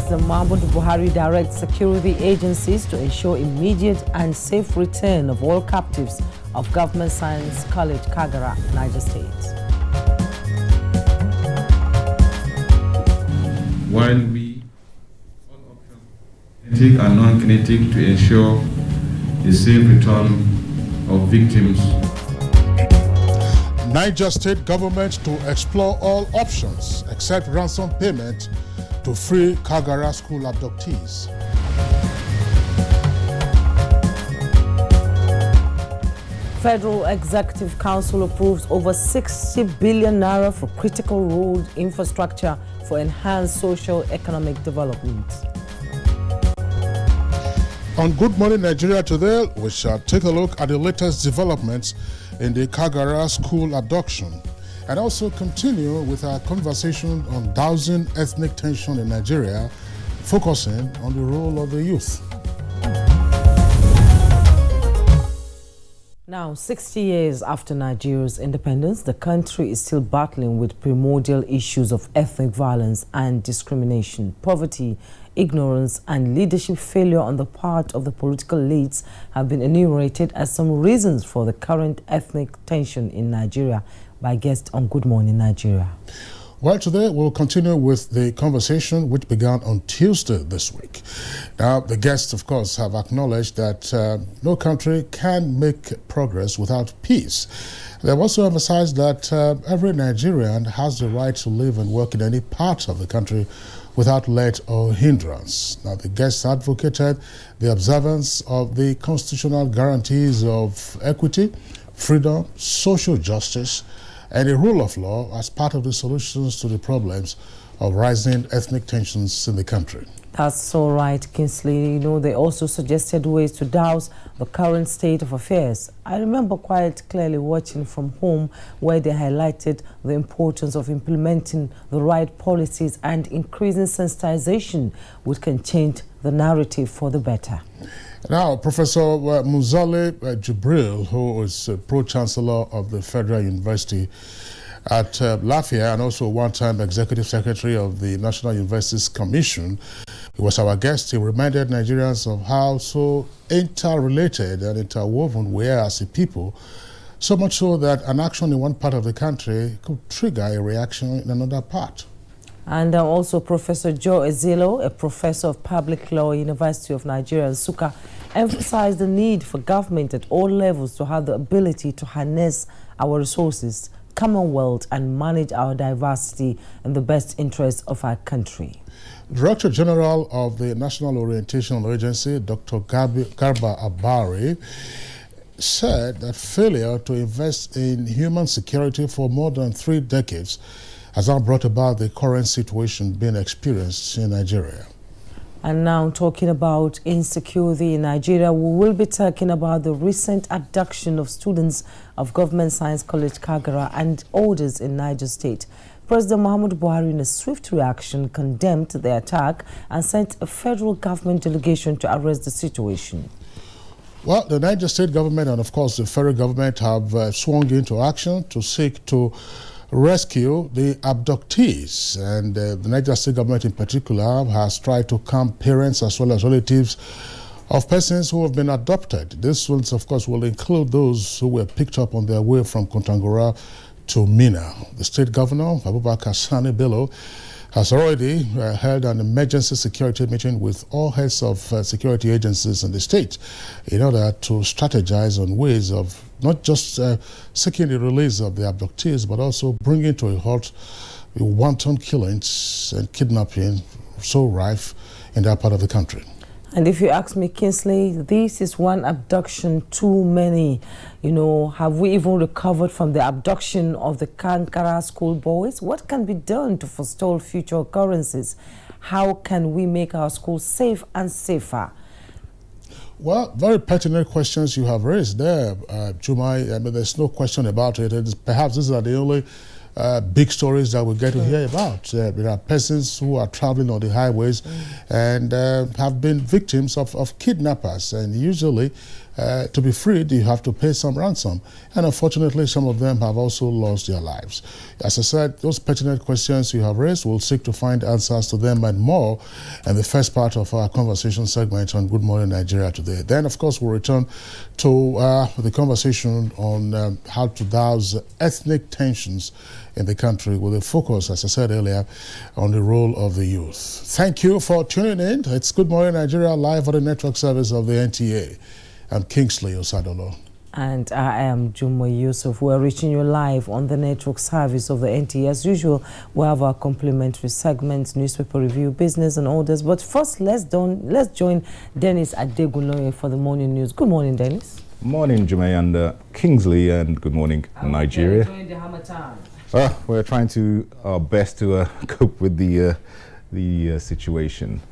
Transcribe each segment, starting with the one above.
President Muhammadu Buhari directs security agencies to ensure immediate and safe return of all captives of Government Science College, Kagara, Niger State. While we all options, kinetic and non-kinetic, to ensure the safe return of victims. Niger State government to explore all options except ransom payment to free Kagara school abductees. Federal Executive Council approves over 60 billion naira for critical road infrastructure for enhanced socio-economic development. On Good Morning Nigeria today, we shall take a look at the latest developments in the Kagara school abduction and also continue with our conversation on dousing ethnic tension in Nigeria, focusing on the role of the youth. Now, 60 years after Nigeria's independence, the country is still battling with primordial issues of ethnic violence and discrimination, poverty, ignorance, and leadership failure on the part of the political elites have been enumerated as some reasons for the current ethnic tension in Nigeria by guests on Good Morning Nigeria. Well, today we'll continue with the conversation which began on Tuesday this week. Now, the guests, of course, have acknowledged that no country can make progress without peace. They've also emphasized that every Nigerian has the right to live and work in any part of the country without let or hindrance. Now, the guests advocated the observance of the constitutional guarantees of equity, freedom, social justice, and the rule of law as part of the solutions to the problems of rising ethnic tensions in the country. That's so right, Kingsley. You know, they also suggested ways to douse the current state of affairs. I remember quite clearly watching from home where they highlighted the importance of implementing the right policies and increasing sensitization, which can change the narrative for the better. Now, Professor Muzale Jibril, who is Pro-Chancellor of the Federal University at Lafayette and also one-time Executive Secretary of the National Universities Commission, he was our guest. He reminded Nigerians of how so interrelated and interwoven we are as a people, so much so that an action in one part of the country could trigger a reaction in another part. And also Professor Joe Ezilo, a professor of public law, University of Nigeria, Nsukka, emphasized the need for government at all levels to have the ability to harness our resources, commonwealth, and manage our diversity in the best interest of our country. Director General of the National Orientation Agency, Dr. Garba Abari, said that failure to invest in human security for more than 3 decades has now brought about the current situation being experienced in Nigeria. And now, talking about insecurity in Nigeria, we will be talking about the recent abduction of students of Government Science College, Kagara, and others in Niger State. President Muhammadu Buhari, in a swift reaction, condemned the attack and sent a federal government delegation to arrest the situation. Well, the Niger State government and, of course, the federal government have swung into action to seek to rescue the abductees, and the Niger State government in particular has tried to calm parents as well as relatives of persons who have been adopted. This ones, of course, will include those who were picked up on their way from Kontagora to Mina. The state governor, Abubakar Sani Bello, has already held an emergency security meeting with all heads of security agencies in the state in order to strategize on ways of not just seeking the release of the abductees, but also bringing to a halt the wanton killings and kidnapping so rife in that part of the country. And if you ask me, Kingsley, this is one abduction too many. You know, have we even recovered from the abduction of the Kagara school boys? What can be done to forestall future occurrences? How can we make our schools safe and safer? Well, very pertinent questions you have raised there, Jumai. I mean, there's no question about it. Perhaps these are the only big stories that we get to hear about. There are persons who are traveling on the highways and have been victims of kidnappers, and usually to be freed, you have to pay some ransom. And unfortunately, some of them have also lost their lives. As I said, those pertinent questions you have raised, we'll seek to find answers to them and more in the first part of our conversation segment on Good Morning Nigeria today. Then, of course, we'll return to the conversation on how to douse ethnic tensions in the country with a focus, as I said earlier, on the role of the youth. Thank you for tuning in. It's Good Morning Nigeria live on the network service of the NTA. I'm Kingsley Osadolo. And I am Jumo Yusuf. We're reaching you live on the network service of the NTA. As usual, we have our complimentary segments, newspaper review, business and orders. But first, let's join Dennis Adegunloye for the morning news. Good morning, Dennis. Morning, Jume and Kingsley, and good morning, Nigeria. Enjoying the Harmattan. We're trying our best to cope with the situation.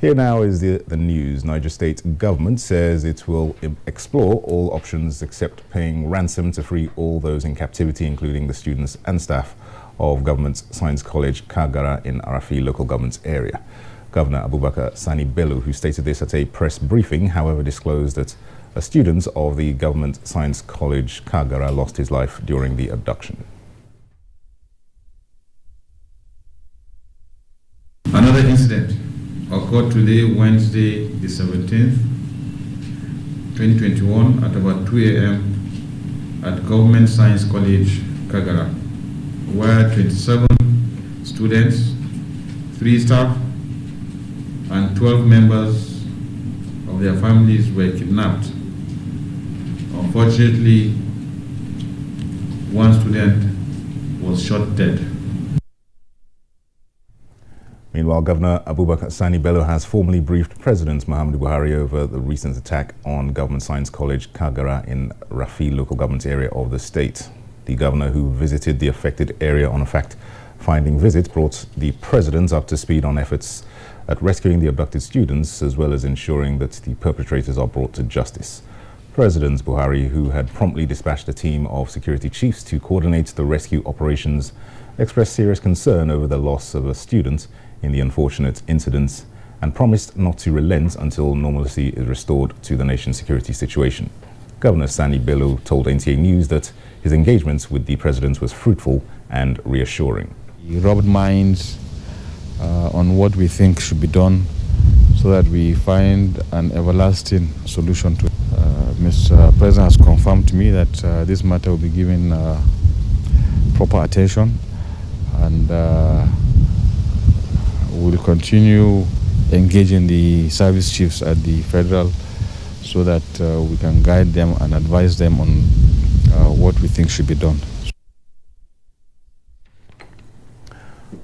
Here now is the news. Niger State government says it will explore all options except paying ransom to free all those in captivity, including the students and staff of Government Science College Kagara in Arafi local government area. Governor Abubakar Sani Bello, who stated this at a press briefing, however, disclosed that a student of the Government Science College Kagara lost his life during the abduction. Another incident occurred today, Wednesday, the 17th, 2021, at about 2 a.m. at Government Science College, Kagara, where 27 students, 3 staff, and 12 members of their families were kidnapped. Unfortunately, one student was shot dead. Meanwhile, Governor Abubakar Sani Bello has formally briefed President Muhammadu Buhari over the recent attack on Government Science College Kagara in Rafi local government area of the state. The governor, who visited the affected area on a fact-finding visit, brought the president up to speed on efforts at rescuing the abducted students, as well as ensuring that the perpetrators are brought to justice. President Buhari, who had promptly dispatched a team of security chiefs to coordinate the rescue operations, expressed serious concern over the loss of a student in the unfortunate incidents and promised not to relent until normalcy is restored to the nation's security situation. Governor Sani Bello told NTA News that his engagement with the president was fruitful and reassuring. He rubbed minds on what we think should be done so that we find an everlasting solution to it. Mr. President has confirmed to me that this matter will be given proper attention, and we'll continue engaging the service chiefs at the federal so that we can guide them and advise them on what we think should be done.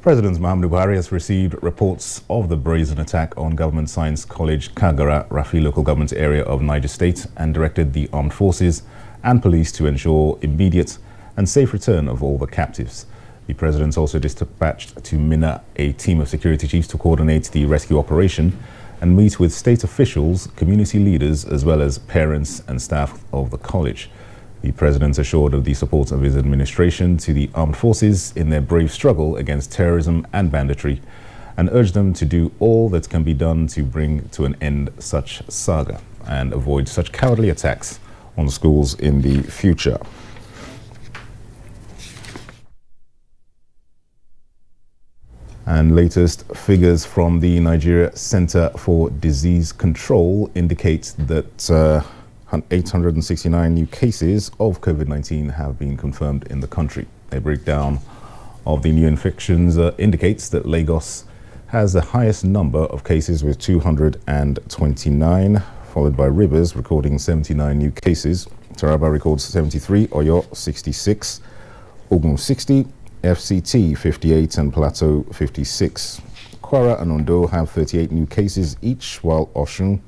President Muhammadu Buhari has received reports of the brazen attack on Government Science College Kagara, Rafi local government area of Niger State, and directed the armed forces and police to ensure immediate and safe return of all the captives. The president also dispatched to Minna a team of security chiefs to coordinate the rescue operation and meet with state officials, community leaders, as well as parents and staff of the college. The president assured of the support of his administration to the armed forces in their brave struggle against terrorism and banditry, and urged them to do all that can be done to bring to an end such saga and avoid such cowardly attacks on schools in the future. And latest figures from the Nigeria Center for Disease Control indicate that 869 new cases of COVID-19 have been confirmed in the country. A breakdown of the new infections indicates that Lagos has the highest number of cases with 229, followed by Rivers recording 79 new cases. Taraba records 73, Oyo 66, Ogun 60, FCT 58 and Plateau 56. Kwara and Ondo have 38 new cases each, while Osun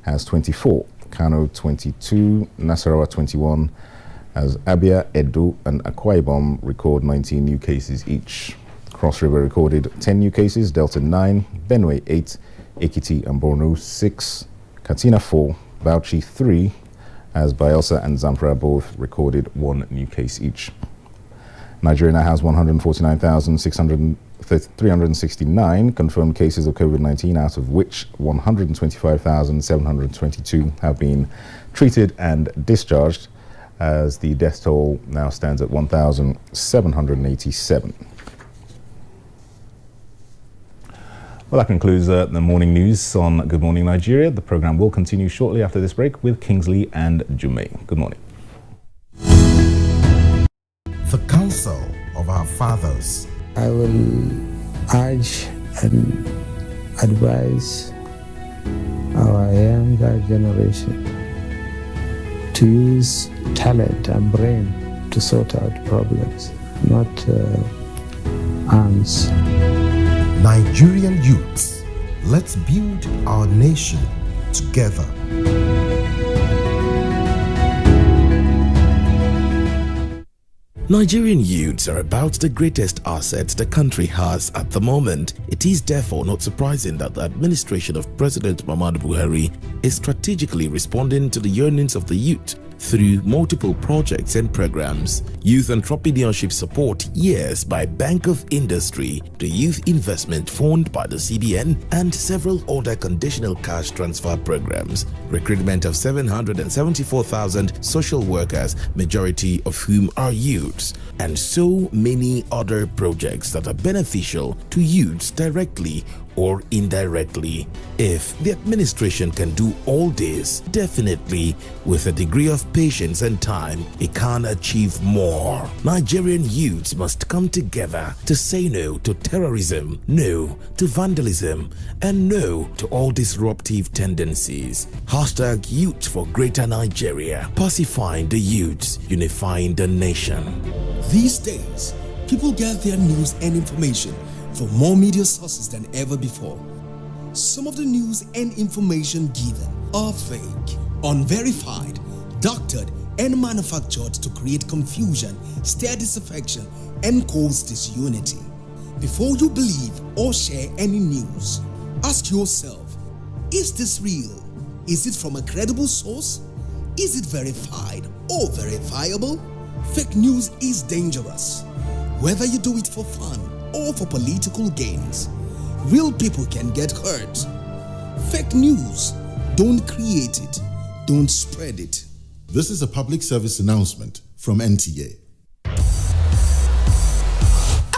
has 24, Kano 22, Nasarawa 21, as Abia, Edo and Akwa Ibom record 19 new cases each. Cross River recorded 10 new cases, Delta 9, Benue 8, Ekiti and Borno 6, Katsina 4, Bauchi 3, as Bayelsa and Zamfara both recorded 1 new case each. Nigeria now has 149,369 confirmed cases of COVID-19, out of which 125,722 have been treated and discharged, as the death toll now stands at 1,787. Well, that concludes the morning news on Good Morning Nigeria. The program will continue shortly after this break with Kingsley and Jume. Good morning. The counsel of our fathers. I will urge and advise our younger generation to use talent and brain to sort out problems, not arms. Nigerian youths, let's build our nation together. Nigerian youths are about the greatest asset the country has at the moment. It is therefore not surprising that the administration of President Muhammadu Buhari is strategically responding to the yearnings of the youth through multiple projects and programs. Youth Entrepreneurship Support Years by Bank of Industry, the Youth Investment Fund by the CBN, and several other conditional cash transfer programs. Recruitment of 774,000 social workers, majority of whom are youths, and so many other projects that are beneficial to youths directly or indirectly. If the administration can do all this, definitely with a degree of patience and time, it can achieve more. Nigerian youths must come together to say no to terrorism, no to vandalism, and no to all disruptive tendencies. Hashtag Youth for Greater Nigeria, pacifying the youths, unifying the nation. These days, people get their news and information from more media sources than ever before. Some of the news and information given are fake, unverified, doctored, and manufactured to create confusion, stir disaffection, and cause disunity. Before you believe or share any news, ask yourself, is this real? Is it from a credible source? Is it verified or verifiable? Fake news is dangerous, whether you do it for fun or for political gains. Real people can get hurt. Fake news, don't create it, don't spread it. This is a public service announcement from NTA.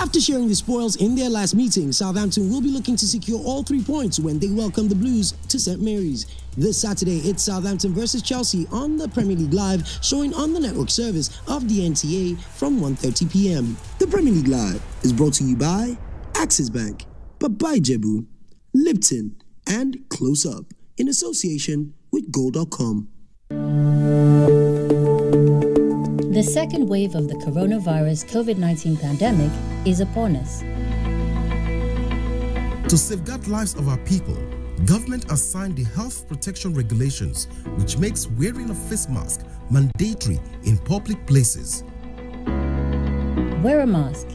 After sharing the spoils in their last meeting, Southampton will be looking to secure all 3 points when they welcome the Blues to St. Mary's. This Saturday, it's Southampton versus Chelsea on the Premier League Live, showing on the network service of the NTA from 1:30 p.m. The Premier League Live is brought to you by Axis Bank, Babai Jebu, Lipton, and Close Up in association with Go.com. The second wave of the coronavirus COVID-19 pandemic is upon us. To safeguard lives of our people, government has signed the Health Protection Regulations, which makes wearing a face mask mandatory in public places. Wear a mask.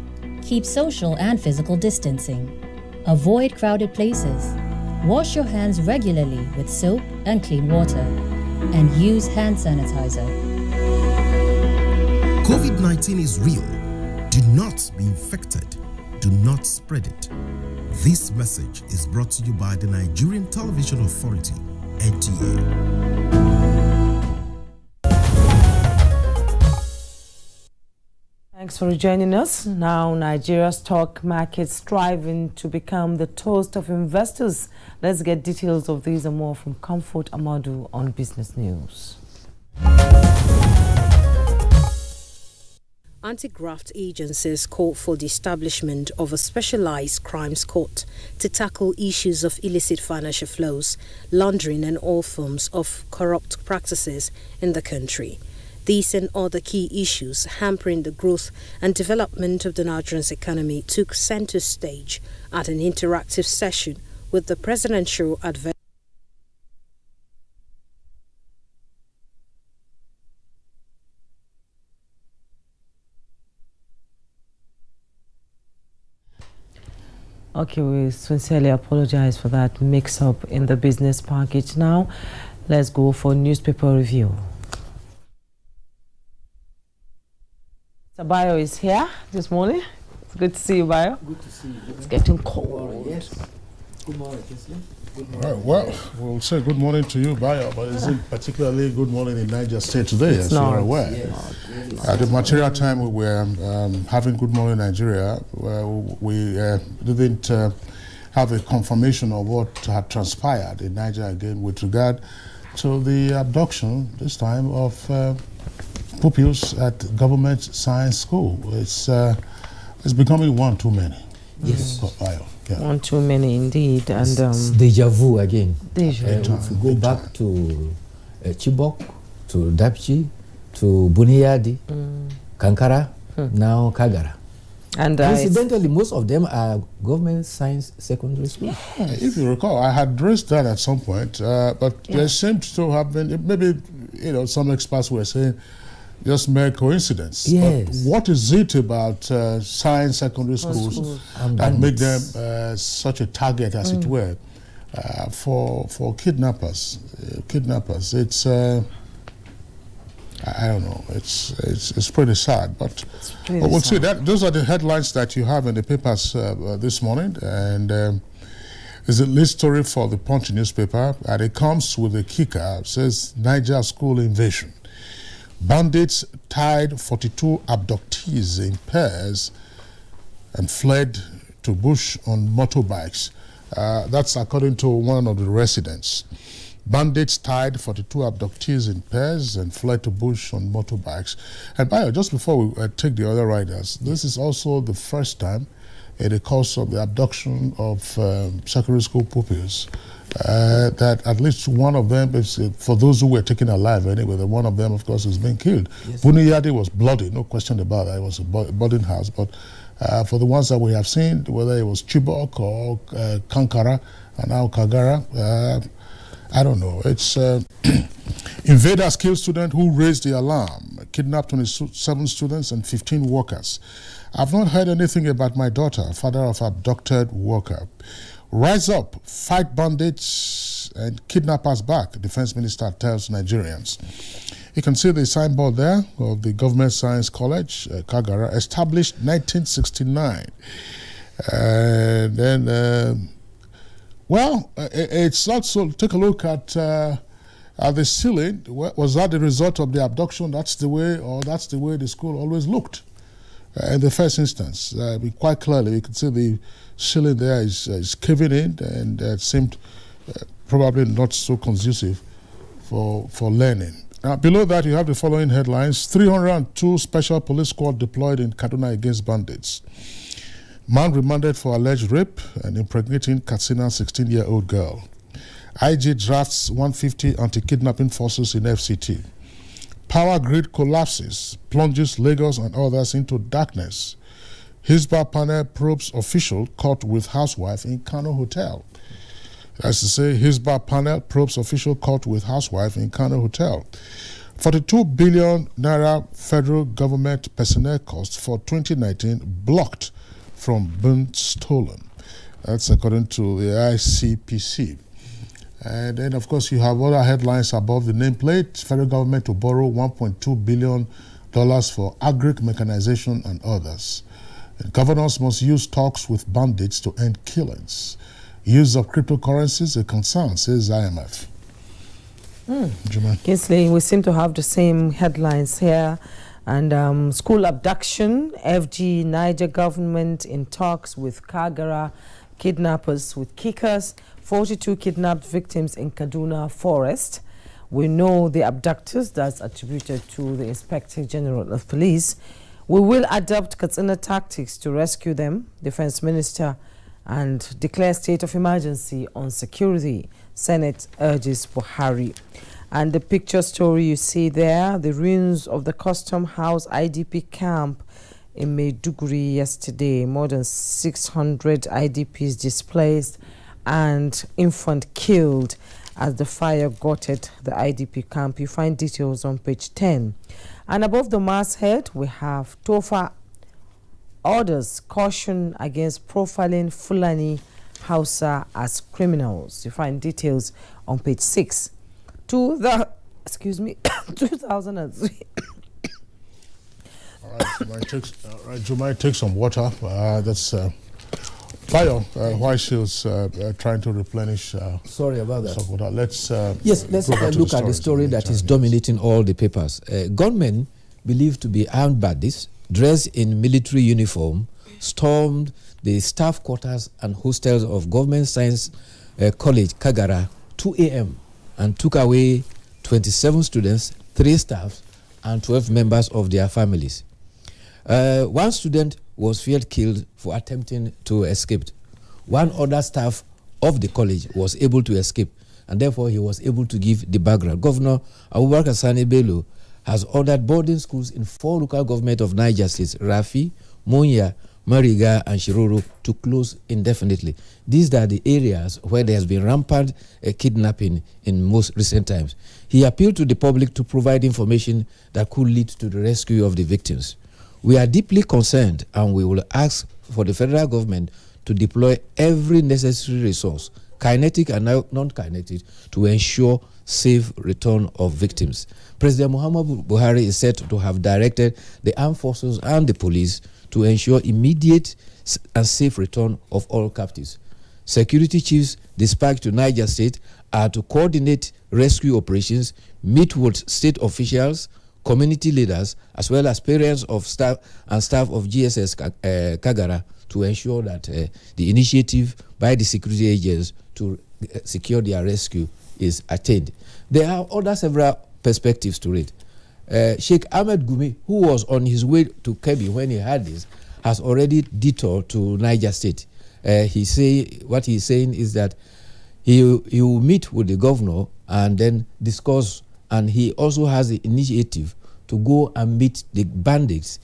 Keep social and physical distancing. Avoid crowded places. Wash your hands regularly with soap and clean water. And use hand sanitizer. COVID-19 is real. Do not be infected. Do not spread it. This message is brought to you by the Nigerian Television Authority, NTA. Thanks for joining us. Now, Nigeria's stock market striving to become the toast of investors. Let's get details of these and more from Comfort Amadu on Business News. Anti-graft agencies call for the establishment of a specialized crimes court to tackle issues of illicit financial flows, laundering and all forms of corrupt practices in the country. These and other key issues hampering the growth and development of the Nigerian economy took center stage at an interactive session with the presidential advisor. Okay, we sincerely apologize for that mix-up in the business package. Now, let's go for newspaper review. So Bayo is here this morning. It's good to see you, Bayo. Good to see you. It's getting cold. Yes. Good morning, Kisley. Good All morning. right, well, we'll say good morning to you, Bayo, but is it particularly good morning in Niger State today, It's as not. you're aware? Yes. At the material time we were having Good Morning Nigeria, we didn't have a confirmation of what had transpired in Niger again with regard to the abduction, this time, of pupils at Government Science School. It's becoming one too many. Yes. Yeah. One too many indeed. And It's deja vu again. Deja vu. If we go back to Chibok, to Dapchi, to Buniyadi, Kankara, now Kagara. And incidentally, most of them are government science secondary schools. Yes. If you recall, I had raised that at some point, but there seems to have been, maybe, some experts were saying, just mere coincidence. Yes. But what is it about science secondary schools that make them such a target, as it were, for kidnappers? It's I don't know. It's pretty sad, but we'll see. Those are the headlines that you have in the papers this morning, and there's a lead story for the Punch newspaper, and it comes with a kicker. It says Niger school invasion. Bandits tied 42 abductees in pairs and fled to bush on motorbikes. That's according to one of the residents. Bandits tied 42 abductees in pairs and fled to bush on motorbikes. And Bayo, just before we take the other riders, this is also the first time in the course of the abduction of secondary school pupils that at least one of them, for those who were taken alive anyway, the one of them, of course, is being killed. Yes. Buniyadi was bloody, no question about that. It was a boarding house. But for the ones that we have seen, whether it was Chibok or Kankara and now Kagara, I don't know. It's invaders kill student who raised the alarm, kidnapped 27 students and 15 workers. I've not heard anything about my daughter, father of abducted worker. Rise up, fight bandits and kidnappers back, Defense Minister tells Nigerians. You can see the signboard there of the Government Science College, Kagara, established 1969. And then, it's also, take a look at the ceiling. Was that the result of the abduction? That's the way the school always looked. In the first instance, quite clearly, you can see the ceiling there is caving in, and it seemed probably not so conducive for learning. Now, below that, you have the following headlines. 302 special police squad deployed in Kaduna against bandits. Man remanded for alleged rape and impregnating Katsina 16-year-old girl. IG drafts 150 anti-kidnapping forces in FCT. Power grid collapses, plunges Lagos and others into darkness. Hisba panel probes official caught with housewife in Kano hotel. That's to say, Hisba panel probes official caught with housewife in Kano hotel. 42 billion naira federal government personnel costs for 2019 blocked from being stolen. That's according to the ICPC. And then, of course, you have other headlines above the nameplate. Federal government to borrow $1.2 billion for agric mechanization and others. And governors must use talks with bandits to end killings. Use of cryptocurrencies a concern, says IMF. Kinsley, we seem to have the same headlines here. And school abduction, FG Niger government in talks with Kagara, kidnappers with kickers, 42 kidnapped victims in Kaduna forest. We know the abductors, that's attributed to the Inspector General of Police. We will adopt Katsina tactics to rescue them, Defense Minister, and declare state of emergency on security, Senate urges Buhari. And the picture story you see there, the ruins of the Custom House IDP camp in Maiduguri yesterday. More than 600 IDPs displaced and infant killed as the fire gutted the IDP camp. You find details on page 10. And above the masthead, we have Tofa orders caution against profiling Fulani Hausa as criminals. You find details on page 6. 2003. All right, you might take some water. That's Bayo, while she was trying to replenish. Sorry about that. Let's look at the story that is dominating all the papers. Gunmen believed to be armed bandits, dressed in military uniform, stormed the staff quarters and hostels of Government Science College, Kagara, 2 a.m. and took away 27 students, 3 staff, and 12 members of their families. One student was feared killed for attempting to escape. One other staff of the college was able to escape, and therefore he was able to give the background. Governor Abubakar Sani Bello has ordered boarding schools in 4 local government of Niger states, Rafi, Munya, Mariga, and Shiroro, to close indefinitely. These are the areas where there has been rampant kidnapping in most recent times. He appealed to the public to provide information that could lead to the rescue of the victims. We are deeply concerned, and we will ask for the federal government to deploy every necessary resource, kinetic and non-kinetic, to ensure safe return of victims. President Muhammadu Buhari is said to have directed the armed forces and the police to ensure immediate and safe return of all captives. Security chiefs dispatched to Niger State are to coordinate rescue operations, meet with state officials, community leaders, as well as parents of staff of GSS Kagara, to ensure that the initiative by the security agents to secure their rescue is attained. There are several perspectives to it. Sheikh Ahmed Gumi, who was on his way to Kebbi when he had this, has already detoured to Niger State. What he's saying is that he will meet with the governor and then discuss, and he also has the initiative to go and meet the bandits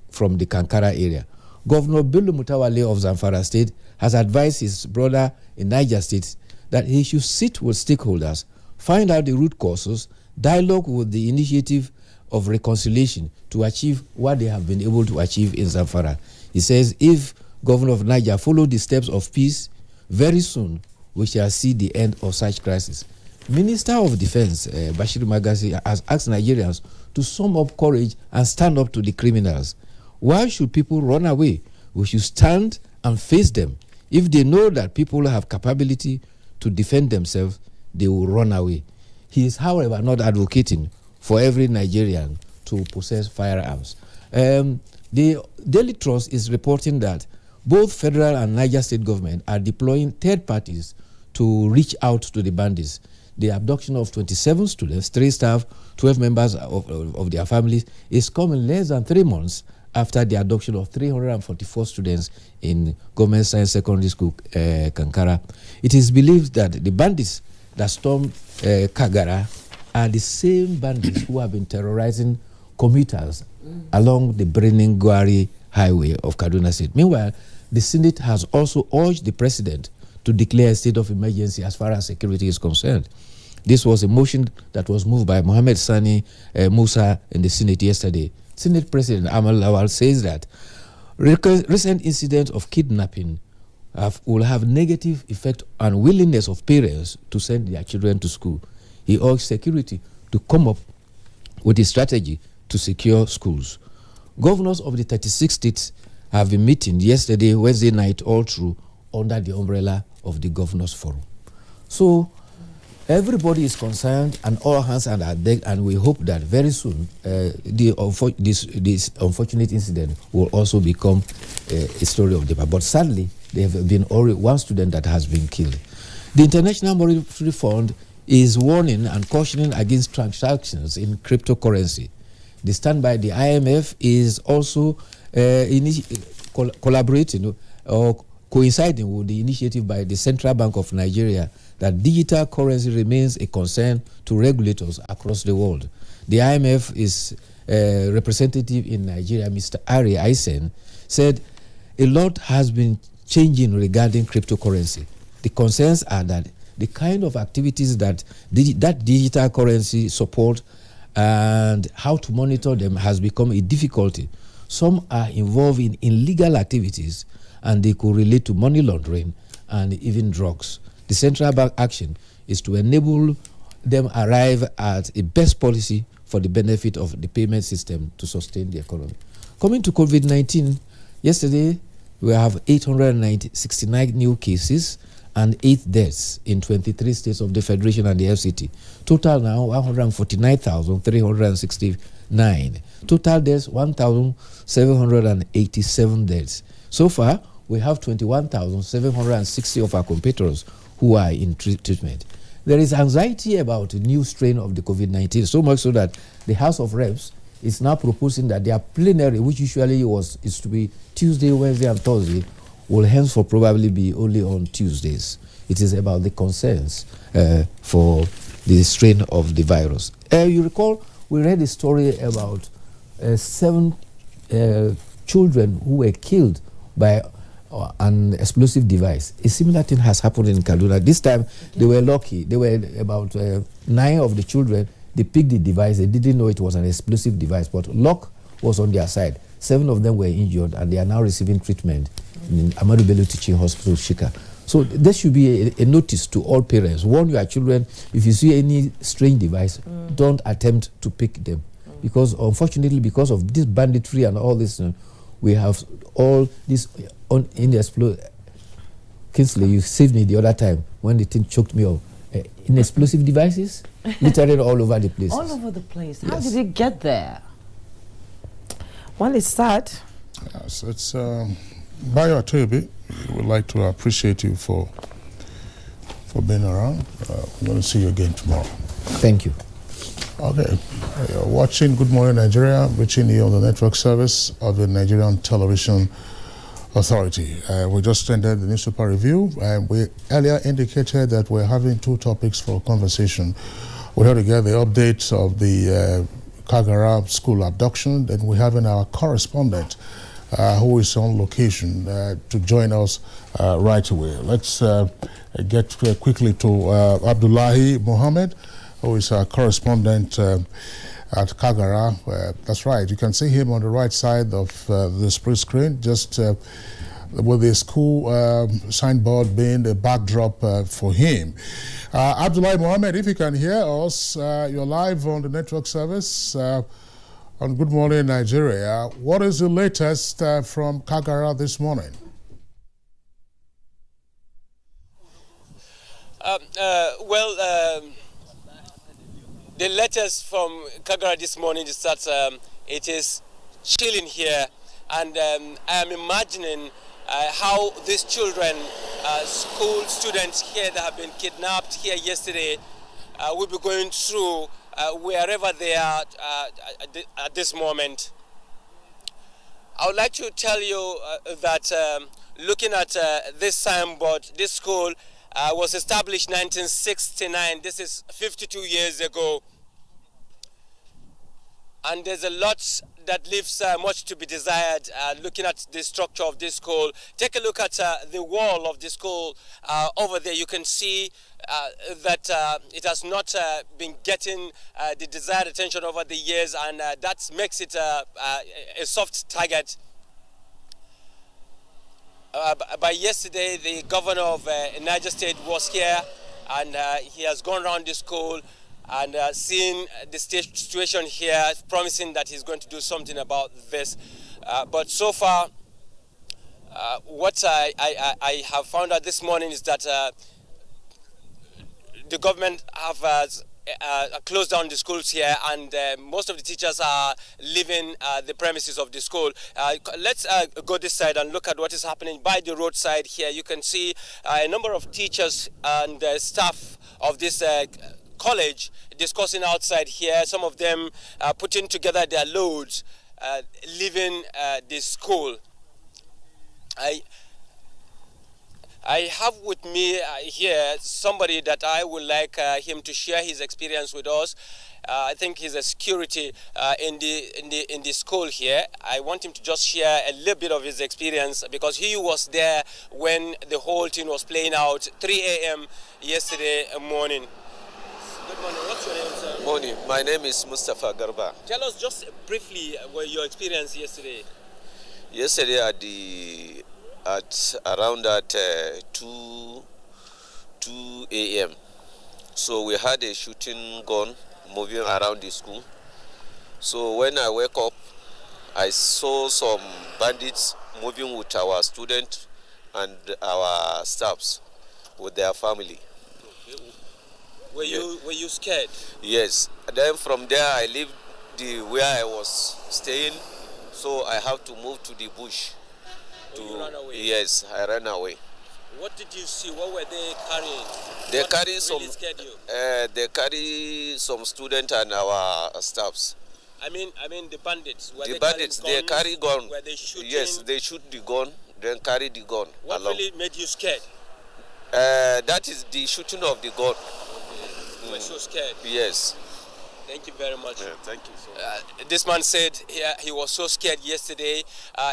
from the Kankara area. Governor Bello Mutawale of Zamfara State has advised his brother in Niger State that he should sit with stakeholders, find out the root causes, dialogue with the initiative of reconciliation to achieve what they have been able to achieve in Zamfara. He says if Governor of Niger follow the steps of peace, very soon we shall see the end of such crisis. Minister of Defense Bashir Magasi has asked Nigerians to sum up courage and stand up to the criminals. Why should people run away? We should stand and face them. If they know that people have capability to defend themselves, they will run away. He is, however, not advocating for every Nigerian to possess firearms. The Daily Trust is reporting that both federal and Niger state government are deploying third parties to reach out to the bandits. The abduction of 27 students, 3 staff, 12 members of their families is coming less than 3 months after the abduction of 344 students in Government Science Secondary School, Kankara. It is believed that the bandits that stormed Kagara are the same bandits who have been terrorizing commuters along the Brenin-Gwari highway of Kaduna State. Meanwhile, the Senate has also urged the president to declare a state of emergency as far as security is concerned. This was a motion that was moved by Mohammed Sani Musa in the Senate yesterday. Senate President Amal Lawal says that recent incidents of kidnapping will have negative effect on willingness of parents to send their children to school. He urged security to come up with a strategy to secure schools. Governors of the 36 states have been meeting yesterday, Wednesday night, all through under the umbrella of the Governors Forum. So everybody is concerned and all hands are at deck, and we hope that very soon this unfortunate incident will also become a story of the past. But sadly, there have been already 1 student that has been killed. The International Monetary Fund is warning and cautioning against transactions in cryptocurrency. The stand by the IMF is also collaborating or coinciding with the initiative by the Central Bank of Nigeria that digital currency remains a concern to regulators across the world. The IMF is representative in Nigeria, Mr. Ari Aisen, said a lot has been changing regarding cryptocurrency. The concerns are that the kind of activities that digital currency support and how to monitor them has become a difficulty. Some are involved in illegal activities, and they could relate to money laundering and even drugs. The central bank action is to enable them arrive at a best policy for the benefit of the payment system to sustain the economy. Coming to COVID-19, yesterday, we have 869 new cases and 8 deaths in 23 states of the Federation and the FCT. Total now 149,369. Total deaths 1,787 deaths. So far, we have 21,760 of our competitors who are in treatment. There is anxiety about a new strain of the COVID-19, so much so that the House of Reps is now proposing that their plenary, which usually is to be Tuesday, Wednesday, and Thursday, will henceforth probably be only on Tuesdays. It is about the concerns for the strain of the virus. You recall, we read a story about 7 children who were killed by an explosive device. A similar thing has happened in Kaduna. This time, they were lucky. They were about 9 of the children. They picked the device. They didn't know it was an explosive device, but luck was on their side. 7 of them were injured, and they are now receiving treatment in Ahmadu Bello Teaching Hospital, Shika. So there should be a notice to all parents. Warn your children, if you see any strange device, don't attempt to pick them. Because unfortunately, because of this banditry and all this, we have all this in the explosive. Kingsley, you saved me the other time when the thing choked me up. In explosive devices, literally all over the place. All over the place. How Yes. did it get there? Well, it's sad. Yes, it's Bayo Atoyobi. We would like to appreciate you for being around. We're going to see you again tomorrow. Thank you. Okay. You're watching Good Morning Nigeria, reaching you on the network service of the Nigerian Television Authority. We just ended the newspaper review, and we earlier indicated that we're having 2 topics for conversation. We had to get the updates of the Kagara school abduction. Then we're having our correspondent who is on location to join us right away. Let's get quickly to Abdullahi Mohammed, who is our correspondent at Kagara. That's right. You can see him on the right side of the split screen, just with the school signboard being the backdrop for him. Abdullahi Mohammed, if you can hear us, you're live on the network service on Good Morning Nigeria. What is the latest from Kagara this morning? The latest from Kagara this morning is that it is chilling here, and I am imagining how these children, school students here that have been kidnapped here yesterday, will be going through wherever they are at this moment. I would like to tell you that looking at this signboard, this school was established in 1969. This is 52 years ago. And there's a lot that leaves much to be desired looking at the structure of this school. Take a look at the wall of the school over there. You can see that it has not been getting the desired attention over the years, and that makes it a soft target. By yesterday, the governor of Niger State was here, and he has gone around the school and seen the situation here, promising that he's going to do something about this. But so far, what I have found out this morning is that the government have closed down the schools here, and most of the teachers are leaving the premises of the school. Let's go this side and look at what is happening by the roadside here. You can see a number of teachers and staff of this college discussing outside here. Some of them putting together their loads, leaving the school. I have with me here somebody that I would like him to share his experience with us. I think he's a security in the school here. I want him to just share a little bit of his experience, because he was there when the whole thing was playing out 3 a.m. yesterday morning. Good morning. What's your name, sir? Morning. My name is Mustafa Garba. Tell us just briefly your experience yesterday. Yesterday at around 2 a.m. So we had a shooting gun moving around the school. So when I woke up, I saw some bandits moving with our students and our staffs, with their family. Were you scared? Yes. And then from there I left where I was staying, so I have to move to the bush. You ran away? Yes, I ran away. What did you see? What were they carrying? They carry really some. Scared you? They carry some students and our staffs. I mean the bandits. The bandits, they carry gun. Were they shooting? Yes, they shoot the gun, then carry the gun What along. really made you scared? That is the shooting of the gun. You were so scared. Yes. Thank you very much. Yeah, thank you so much. This man said he was so scared yesterday.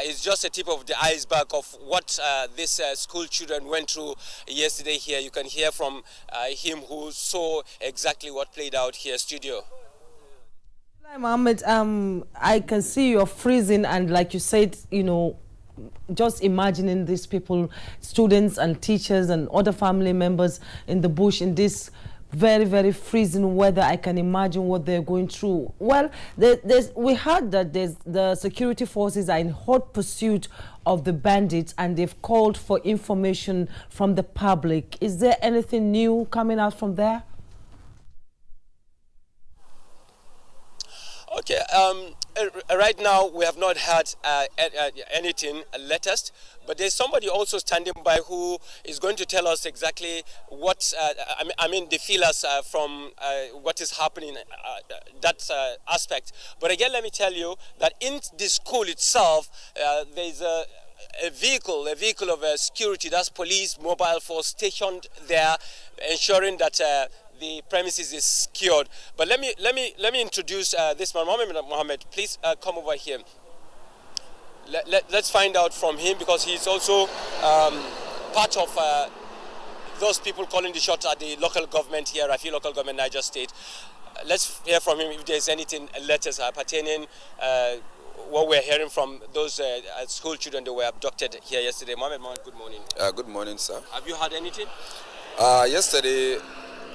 It's just a tip of the iceberg of what these school children went through yesterday here. You can hear from him who saw exactly what played out here. Studio. Hi, Mohammed. I can see you're freezing, and like you said, you know, just imagining these people, students and teachers and other family members in the bush in this very, very freezing weather. I can imagine what they're going through. Well, we heard that the security forces are in hot pursuit of the bandits, and they've called for information from the public. Is there anything new coming out from there? Okay, right now we have not heard anything latest, but there's somebody also standing by who is going to tell us exactly what, I mean the feelers from what is happening, that aspect. But again, let me tell you that in the school itself, there's a vehicle of security, that's police, mobile force stationed there, ensuring that the premises is secured. But let me introduce this man, Mohammed. Please come over here. Let's find out from him, because he's also part of those people calling the shots at the local government here, Rafi local government, Niger State. Let's hear from him if there's anything latest pertaining what we're hearing from those school children that were abducted here yesterday. Mohammed, good morning. Good morning, sir. Have you heard anything? Yesterday,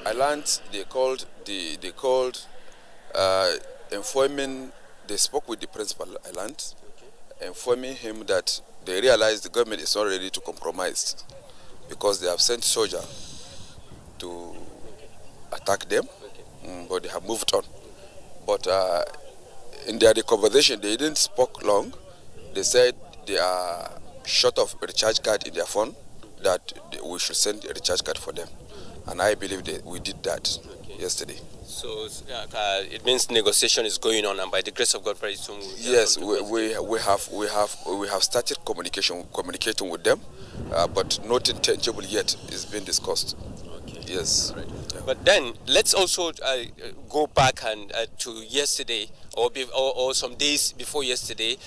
I learned they called informing. They spoke with the principal. I learned, informing him that they realized the government is not ready to compromise, because they have sent soldiers to attack them, but they have moved on. But in their conversation, they didn't speak long. They said they are short of a recharge card in their phone, that we should send a recharge card for them. And I believe that we did that yesterday. So it means negotiation is going on, and by the grace of God, very soon. Yes, we have started communicating with them, but nothing tangible yet is being discussed. Okay. Yes. Right. Yeah. But then let's also go back and to yesterday, or some days before yesterday.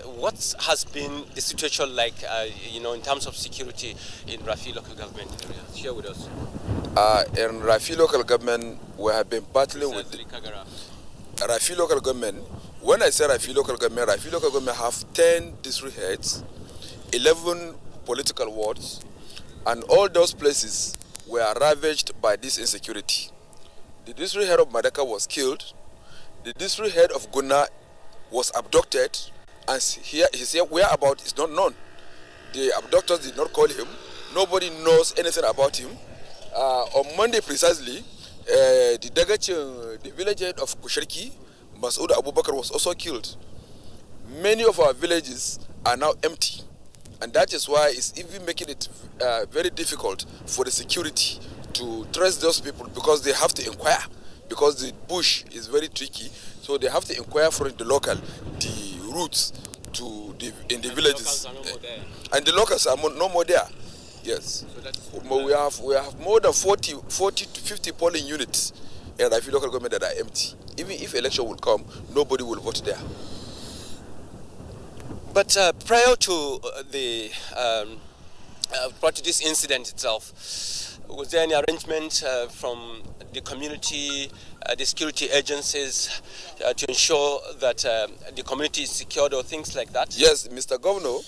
What has been the situation like, you know, in terms of security in Rafi local government area? Share with us. In Rafi local government, we have been battling with Kagara. Rafi local government. When I say Rafi local government have 10 district heads, 11 political wards, and all those places were ravaged by this insecurity. The district head of Madaka was killed. The district head of Guna was abducted, and his whereabouts is not known. The abductors did not call him. Nobody knows anything about him. On Monday precisely, the village head of Kusharki, Masoud Abubakar, was also killed. Many of our villages are now empty, and that is why it's even making it very difficult for the security to trace those people, because they have to inquire, because the bush is very tricky, so they have to inquire from the local the routes to in the villages, and the locals are no more there. Yes, so we have more than 40 to 50 polling units in Rafi local government that are empty. Even if election will come, nobody will vote there. But prior to this incident itself, was there any arrangement from the community, the security agencies, to ensure that the community is secured or things like that? Yes, Mr. Governor,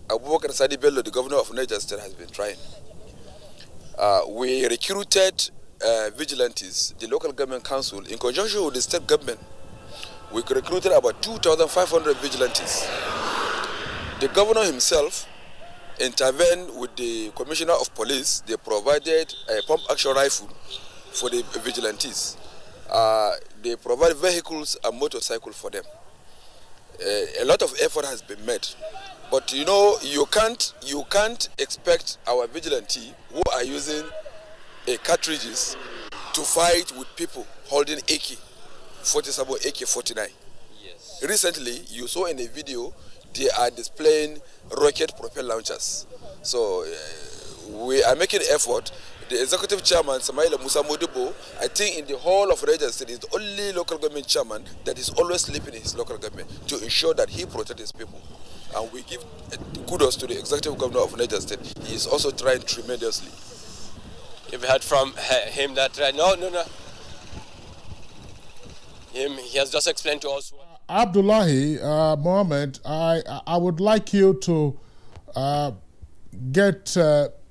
Abubakar Sadi Bello, the governor of Niger State, has been trying. We recruited vigilantes, the local government council, in conjunction with the state government. We recruited about 2,500 vigilantes. The governor himself intervened with the commissioner of police. They provided a pump action rifle for the vigilantes. They provide vehicles and motorcycles for them. A lot of effort has been made, but you know, you can't expect our vigilante who are using cartridges to fight with people holding AK-47, AK-49. Yes. Recently, you saw in a video they are displaying rocket propelled launchers. So we are making effort. The executive chairman, Samaila Musa Modibo, I think in the whole of Niger State is the only local government chairman that is always sleeping in his local government to ensure that he protects his people. And we give kudos to the executive governor of Niger State. He is also trying tremendously. You've heard from him that, no. He has just explained to us. Abdullahi Mohammed, I would like you to get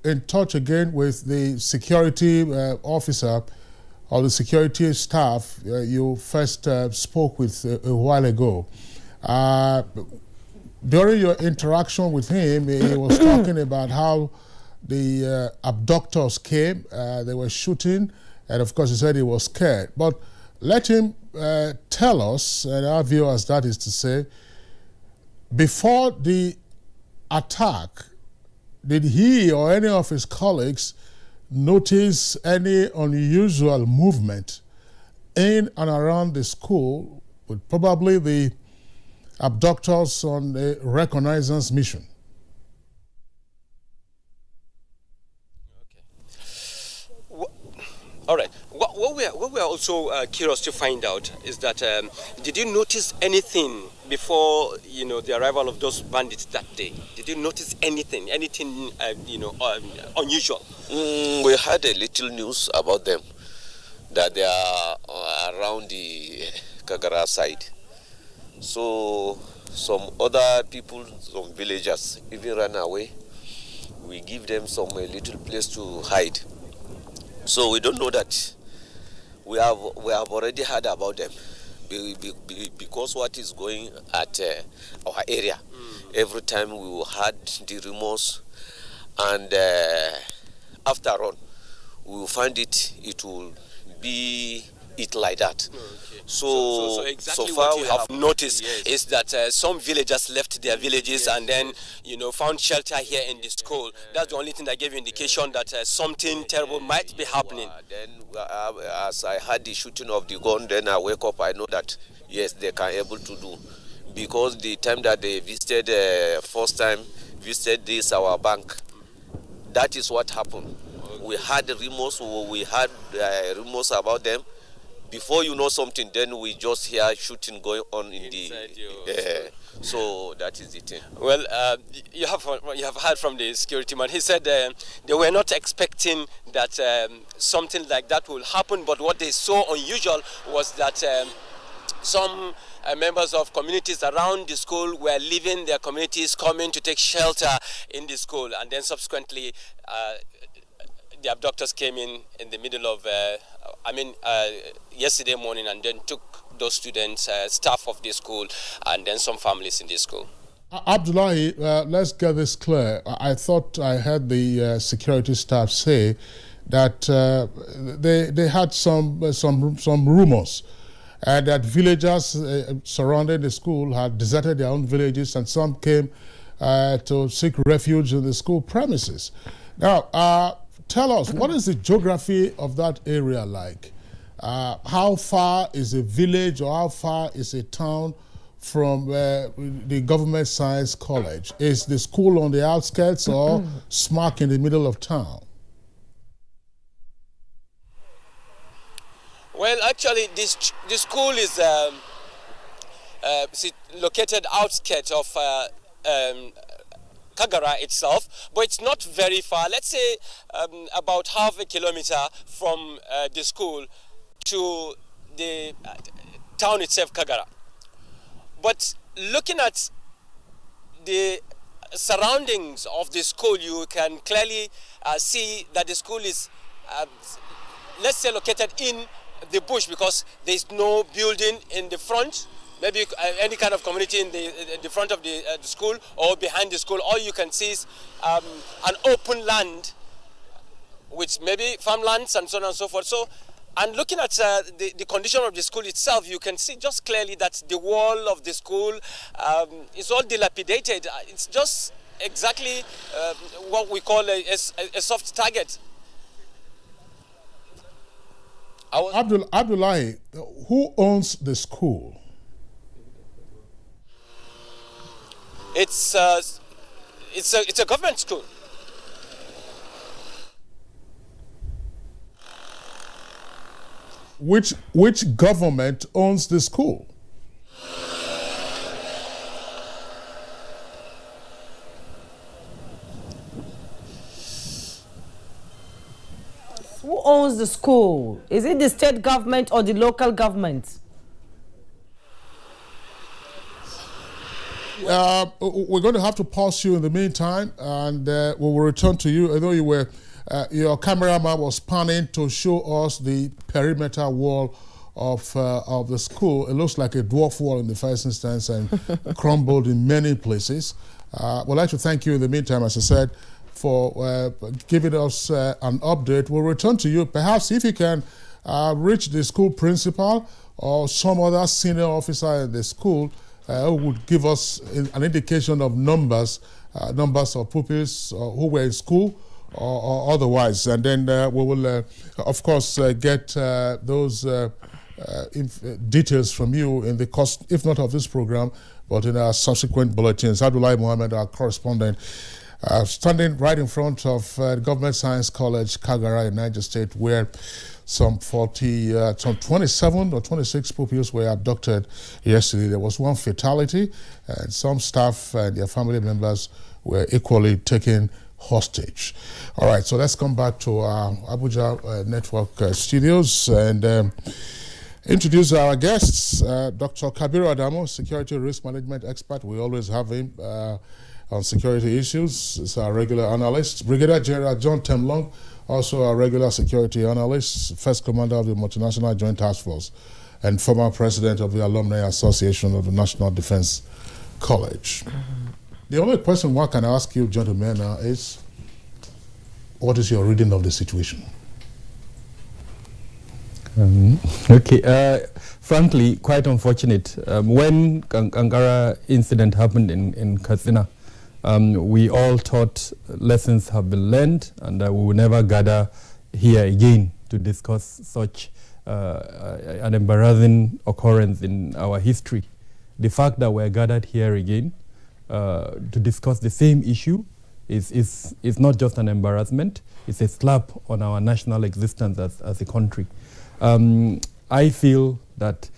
in touch again with the security officer or the security staff you first spoke with a while ago. During your interaction with him, he was talking about how the abductors came, they were shooting, and of course he said he was scared. But let him tell us, and our viewers, that is to say, before the attack, did he or any of his colleagues notice any unusual movement in and around the school with probably the abductors on a reconnaissance mission? All right. What we are also curious to find out is that did you notice anything before the arrival of those bandits that day? Did you notice anything unusual? We had a little news about them that they are around the Kagara side. So some other people, some villagers, even ran away. We give them some little place to hide. So we don't know that. We have already heard about them because what is going at our area. Every time we had the rumors, and after all, we will find it will be like that. Okay. So exactly so far what you have noticed is that some villagers left their villages and then found shelter here in the school. That's the only thing that gave you indication that something terrible might be happening. Then as I had the shooting of the gun, then I wake up, I know that yes, they can able to do, because the time that they visited first time visited this our bank, that is what happened. Okay. We had rumors about them. Before you know something, then we just hear shooting going on in so that is the thing. Well, you have heard from the security man. He said they were not expecting that something like that will happen, but what they saw unusual was that some members of communities around the school were leaving their communities, coming to take shelter in the school, and then subsequently the abductors came in the middle of, yesterday morning, and then took those students, staff of the school, and then some families in the school. Abdullahi, let's get this clear. I thought I heard the security staff say that they had some rumors that villagers surrounding the school had deserted their own villages, and some came to seek refuge in the school premises. Now, tell us, what is the geography of that area like? How far is a village or how far is a town from the government science college? Is the school on the outskirts or smack in the middle of town? Well, actually, this school is located outskirts of Kagara itself, but it's not very far. Let's say about half a kilometer from the school to the town itself, Kagara. But looking at the surroundings of the school, you can clearly see that the school is, let's say, located in the bush, because there's no building in the front maybe any kind of community in the front of the school or behind the school. All you can see is an open land with maybe farmlands and so on and so forth. So, and looking at the condition of the school itself, you can see just clearly that the wall of the school is all dilapidated. It's just exactly what we call a soft target. Abdullahi, who owns the school? It's a government school. Which government owns the school? Who owns the school? Is it the state government or the local government? We're going to have to pause you in the meantime, and we will return to you. I know you were, your cameraman was panning to show us the perimeter wall of the school. It looks like a dwarf wall in the first instance and crumbled in many places. We'd like to thank you in the meantime, as I said, for giving us an update. We'll return to you. Perhaps if you can reach the school principal or some other senior officer in the school who would give us an indication of numbers of pupils who were in school or otherwise. And then we will, of course, get those details from you in the course, if not of this program, but in our subsequent bulletins. Abdullahi Mohammed, our correspondent, standing right in front of Government Science College, Kagara in Niger State, where some 27 or 26 pupils were abducted yesterday. There was one fatality, and some staff and their family members were equally taken hostage. All right, so let's come back to our Abuja network studios and introduce our guests. Dr. Kabiru Adamo, security risk management expert. We always have him on security issues. He's our regular analyst. Brigadier General John Temlong, also a regular security analyst, first commander of the Multinational Joint Task Force, and former president of the Alumni Association of the National Defense College. The only question one can ask you, gentlemen, is what is your reading of the situation? Frankly, quite unfortunate. When Kagara incident happened in Katsina, we all thought lessons have been learned and we will never gather here again to discuss such an embarrassing occurrence in our history. The fact that we're gathered here again to discuss the same issue is not just an embarrassment, it's a slap on our national existence as a country. I feel that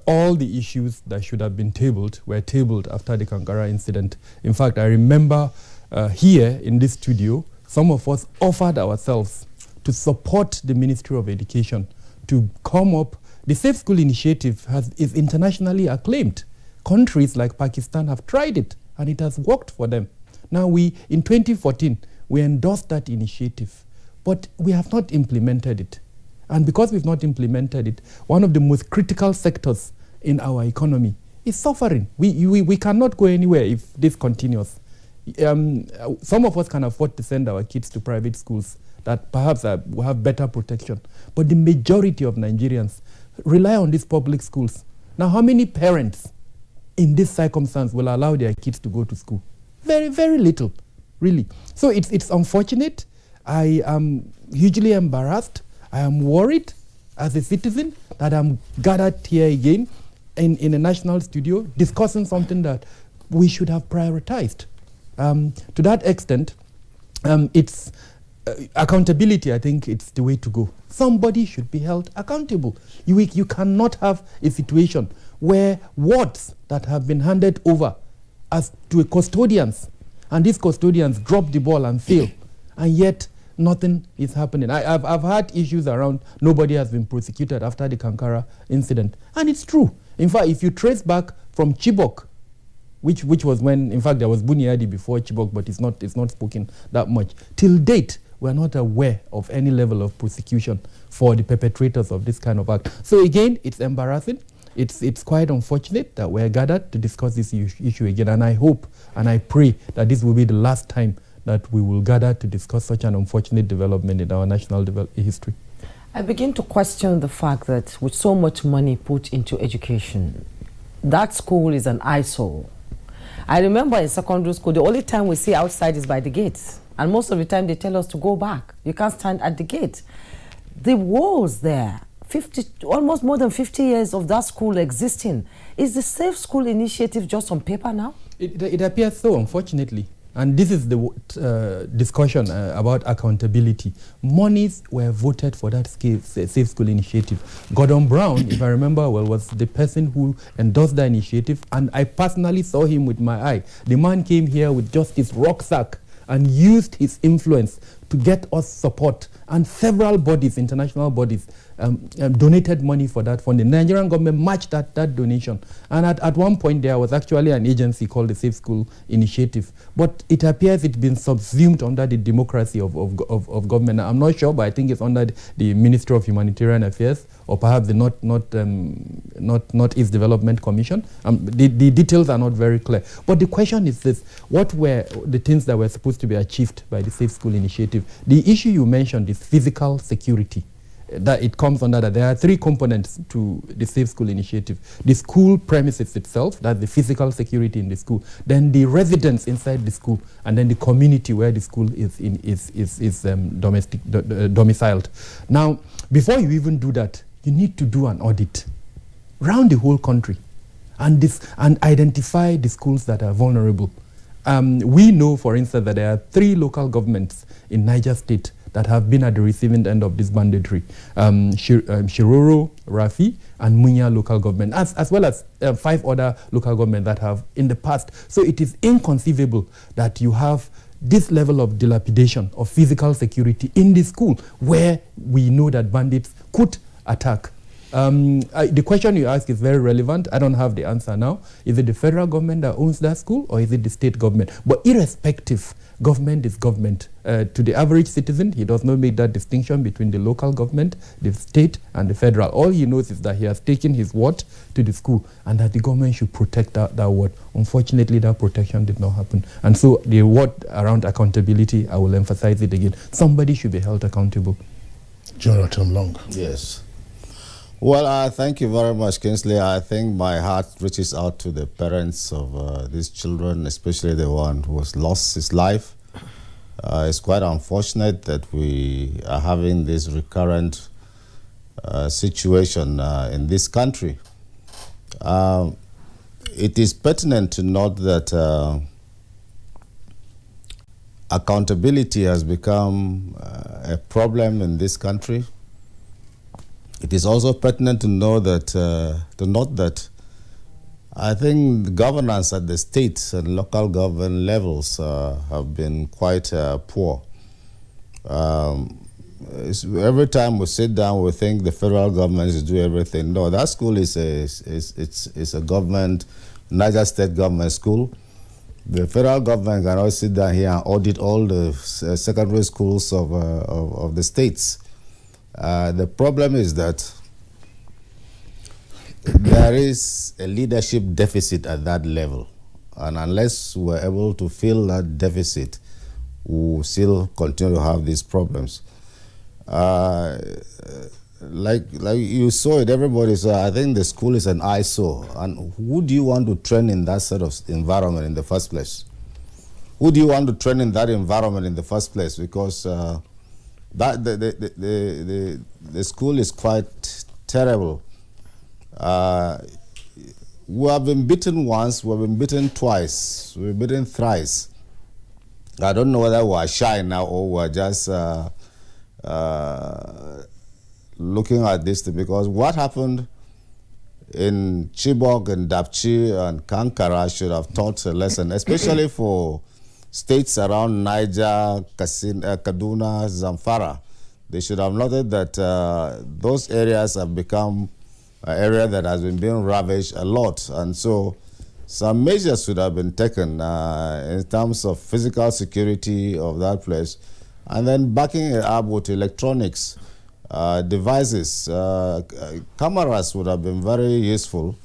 all the issues that should have been tabled were tabled after the Kagara incident. In fact, I remember here in this studio, some of us offered ourselves to support the Ministry of Education to come up. The Safe School Initiative is internationally acclaimed. Countries like Pakistan have tried it, and it has worked for them. Now, in 2014, we endorsed that initiative, but we have not implemented it. And because we've not implemented it, one of the most critical sectors in our economy is suffering. We cannot go anywhere if this continues. Some of us can afford to send our kids to private schools that perhaps will have better protection. But the majority of Nigerians rely on these public schools. Now, how many parents in this circumstance will allow their kids to go to school? Very, very little, really. So it's unfortunate. I am hugely embarrassed. I am worried as a citizen that I'm gathered here again in a national studio discussing something that we should have prioritized. To that extent, it's accountability. I think it's the way to go. Somebody should be held accountable. You cannot have a situation where wards that have been handed over as to custodians, and these custodians drop the ball and fail, and yet nothing is happening. I've had issues around nobody has been prosecuted after the Kagara incident, and it's true. In fact, if you trace back from Chibok, which was when, in fact, there was Buniadi before Chibok, but it's not spoken that much. Till date, we're not aware of any level of prosecution for the perpetrators of this kind of act. So again, it's embarrassing. it's quite unfortunate that we're gathered to discuss this issue again, and I hope and I pray that this will be the last time that we will gather to discuss such an unfortunate development in our national history. I begin to question the fact that with so much money put into education, that school is an eyesore. I remember in secondary school, the only time we see outside is by the gates. And most of the time they tell us to go back. You can't stand at the gate. The walls there, almost more than 50 years of that school existing. Is the Safe School Initiative just on paper now? It appears so, unfortunately. And this is the discussion about accountability. Monies were voted for that Safe School Initiative. Gordon Brown, if I remember well, was the person who endorsed the initiative, and I personally saw him with my eye. The man came here with just his rucksack and used his influence to get us support. And several bodies, international bodies, donated money for that fund. The Nigerian government matched that donation. And at one point there was actually an agency called the Safe School Initiative. But it appears it's been subsumed under the democracy of government. I'm not sure, but I think it's under the Ministry of Humanitarian Affairs, or perhaps the Northeast Development Commission. The details are not very clear. But the question is this: what were the things that were supposed to be achieved by the Safe School Initiative? The issue you mentioned is physical security. That it comes under that. There are three components to the Safe School Initiative: the school premises itself, that's the physical security in the school, then the residents inside the school, and then the community where the school is domiciled. Now, before you even do that, you need to do an audit around the whole country and identify the schools that are vulnerable. We know, for instance, that there are 3 local governments in Niger State that have been at the receiving end of this banditry: Shiroro, Rafi, and Munya local government, as well as 5 other local governments that have in the past. So it is inconceivable that you have this level of dilapidation of physical security in the school where we know that bandits could attack. The question you ask is very relevant. I don't have the answer now. Is it the federal government that owns that school, or is it the state government? But irrespective, government is government. To the average citizen, he does not make that distinction between the local government, the state, and the federal. All he knows is that he has taken his word to the school and that the government should protect that word. Unfortunately, that protection did not happen. And so the word around accountability, I will emphasize it again. Somebody should be held accountable. Jonathan Long. Yes. Well, thank you very much, Kingsley. I think my heart reaches out to the parents of these children, especially the one who has lost his life. It's quite unfortunate that we are having this recurrent situation in this country. It is pertinent to note that accountability has become a problem in this country. It is also pertinent to know that note that I think the governance at the state and local government levels have been quite poor. Every time we sit down, we think the federal government is doing everything. No, that school is a government, Niger State government school. The federal government cannot sit down here and audit all the secondary schools of the states. The problem is that there is a leadership deficit at that level, and unless we're able to fill that deficit, we'll still continue to have these problems. Like you saw it, everybody saw. I think the school is an eyesore, and who do you want to train in that sort of environment in the first place? Who do you want to train in that environment in the first place? Because that the school is quite terrible. We have been beaten once, we have been beaten twice, we've been beaten thrice. I don't know whether we're shy now or we're just looking at this thing, because what happened in Chibok and Dapchi and Kagara should have taught a lesson, especially for states around Niger, Kaduna, Zamfara. They should have noted that those areas have become an area that has been being ravaged a lot. And so some measures should have been taken in terms of physical security of that place, and then backing it up with electronics. devices. Cameras would have been very useful.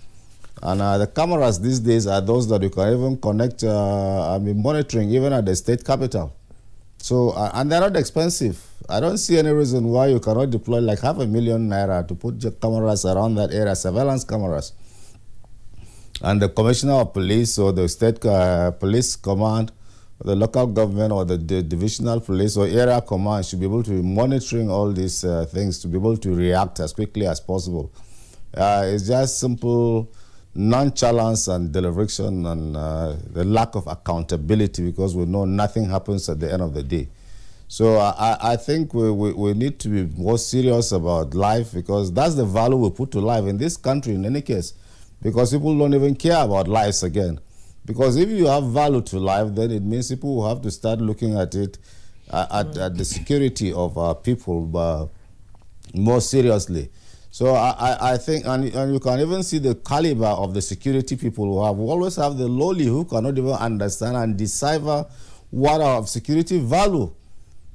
And the cameras these days are those that you can even connect, monitoring even at the state capital. So, and they're not expensive. I don't see any reason why you cannot deploy like $500,000 to put your cameras around that area, surveillance cameras. And the commissioner of police or the state police command, or the local government or the divisional police or area command should be able to be monitoring all these things to be able to react as quickly as possible. It's just simple nonchalance and dereliction and the lack of accountability, because we know nothing happens at the end of the day. So I think we need to be more serious about life, because that's the value we put to life in this country in any case, because people don't even care about lives again. Because if you have value to life, then it means people will have to start looking at it, at the security of our people more seriously. So I think, and you can even see the caliber of the security people who always have the lowly who cannot even understand and decipher what are of security value.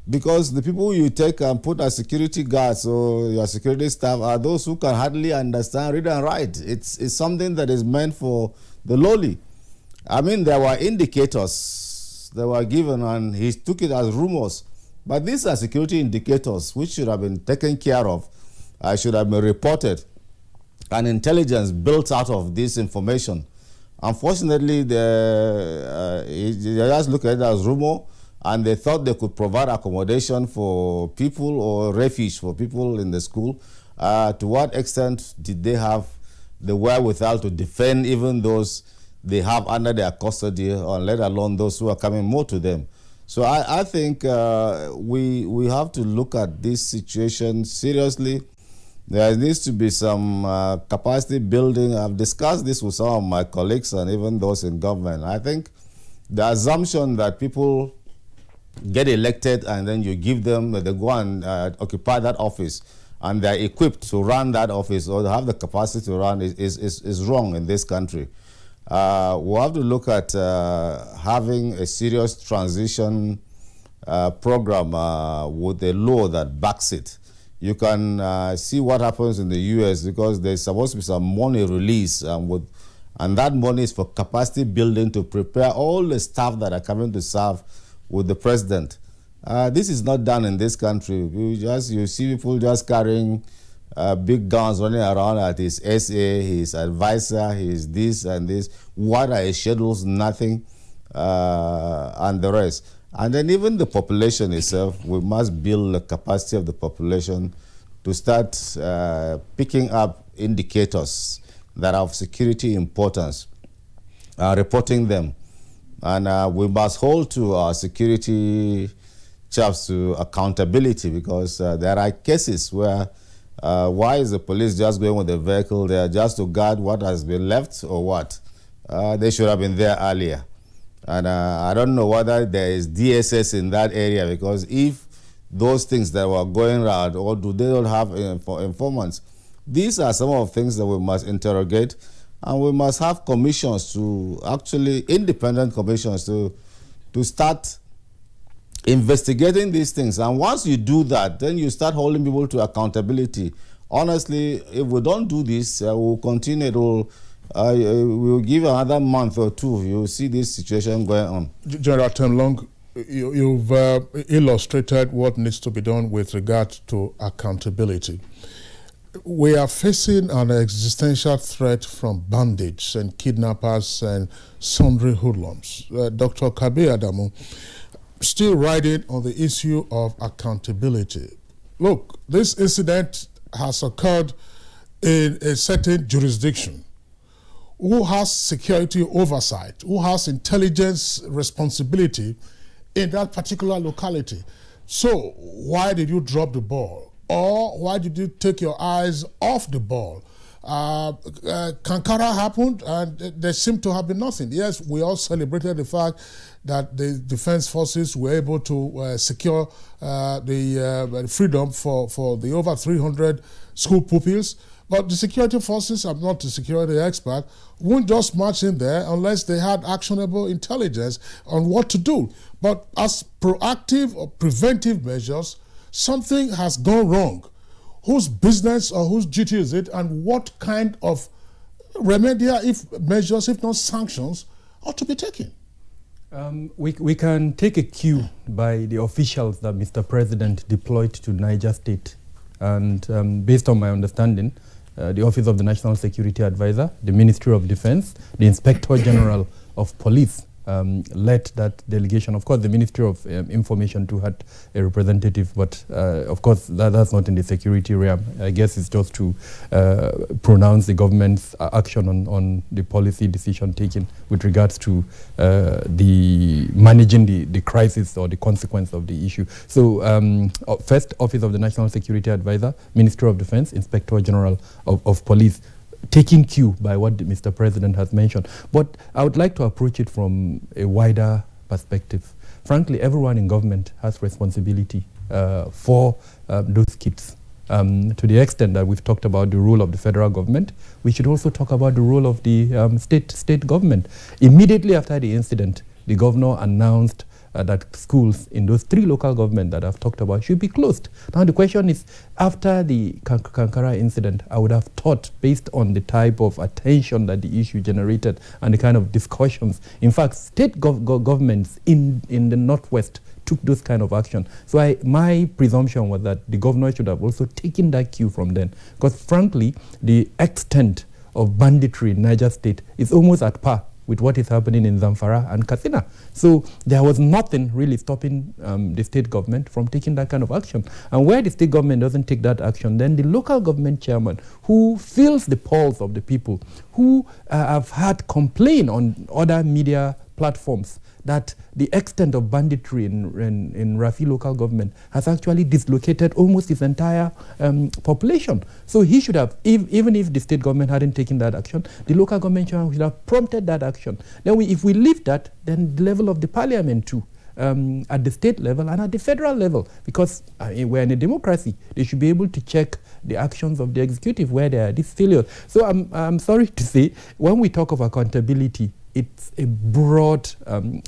Because the people you take and put as security guards or your security staff are those who can hardly understand, read and write. It's something that is meant for the lowly. I mean, there were indicators that were given and he took it as rumors. But these are security indicators which should have been taken care of. Should have been reported and intelligence built out of this information. Unfortunately, they just look at it as rumor, and they thought they could provide accommodation for people or refuge for people in the school. To what extent did they have the wherewithal to defend even those they have under their custody, or let alone those who are coming more to them? So I think we have to look at this situation seriously. There needs to be some capacity building. I've discussed this with some of my colleagues and even those in government. I think the assumption that people get elected and then you give them, they go and occupy that office and they're equipped to run that office or they have the capacity to run is wrong in this country. We have to look at having a serious transition program with a law that backs it. You can see what happens in the U.S. because there's supposed to be some money released, and that money is for capacity building to prepare all the staff that are coming to serve with the president. This is not done in this country. You see people just carrying big guns running around at his SA, his advisor, his this and this. What are his schedules? Nothing, and the rest. And then even the population itself, we must build the capacity of the population to start picking up indicators that are of security importance, reporting them. And we must hold to our security chaps to accountability, because there are cases where why is the police just going with the vehicle there just to guard what has been left or what? They should have been there earlier. And I don't know whether there is DSS in that area, because if those things that were going around, or do they not have informants? These are some of the things that we must interrogate, and we must have commissions to actually, independent commissions to start investigating these things. And once you do that, then you start holding people to accountability. Honestly, if we don't do this, we'll continue. We'll give another month or two. You'll see this situation going on. General Temlong, you've illustrated what needs to be done with regard to accountability. We are facing an existential threat from bandits and kidnappers and sundry hoodlums. Dr. Kabe Adamu, still riding on the issue of accountability. Look, this incident has occurred in a certain jurisdiction. Who has security oversight, who has intelligence responsibility in that particular locality? So why did you drop the ball? Or why did you take your eyes off the ball? Kagara happened and there seemed to have been nothing. Yes, we all celebrated the fact that the defense forces were able to secure the freedom for the over 300 school pupils. But the security forces, I'm not the security expert, won't just march in there unless they had actionable intelligence on what to do. But as proactive or preventive measures, something has gone wrong whose business or whose duty is it, and what kind of remedial measures, if not sanctions, ought to be taken? We can take a cue by the officials that Mr. President deployed to Niger State. And based on my understanding, the Office of the National Security Advisor, the Ministry of Defense, the Inspector General of Police led that delegation. Of course, the Ministry of Information too had a representative, but of course that's not in the security realm. I guess it's just to pronounce the government's action on the policy decision taken with regards to the managing the crisis or the consequence of the issue. So first, Office of the National Security Advisor, Ministry of Defense, Inspector General of Police, taking cue by what Mr. President has mentioned. But I would like to approach it from a wider perspective. Frankly, everyone in government has responsibility for those kids. To the extent that we've talked about the role of the federal government, we should also talk about the role of the state government. Immediately after the incident, the governor announced that schools in those 3 local governments that I've talked about should be closed. Now the question is, after the Kagara incident, I would have thought, based on the type of attention that the issue generated and the kind of discussions, in fact, state governments in the Northwest took those kind of action. So my presumption was that the governor should have also taken that cue from them. Because frankly, the extent of banditry in Niger State is almost at par with what is happening in Zamfara and Katsina. So there was nothing really stopping the state government from taking that kind of action. And where the state government doesn't take that action, then the local government chairman, who feels the pulse of the people, who have had complaint on other media platforms that the extent of banditry in Rafi local government has actually dislocated almost its entire population. So he should have, even if the state government hadn't taken that action, the local government should have prompted that action. Then if we leave that, then the level of the parliament too, at the state level and at the federal level, because we're in a democracy, they should be able to check the actions of the executive where there are these failures. So I'm sorry to say, when we talk of accountability, it's a broad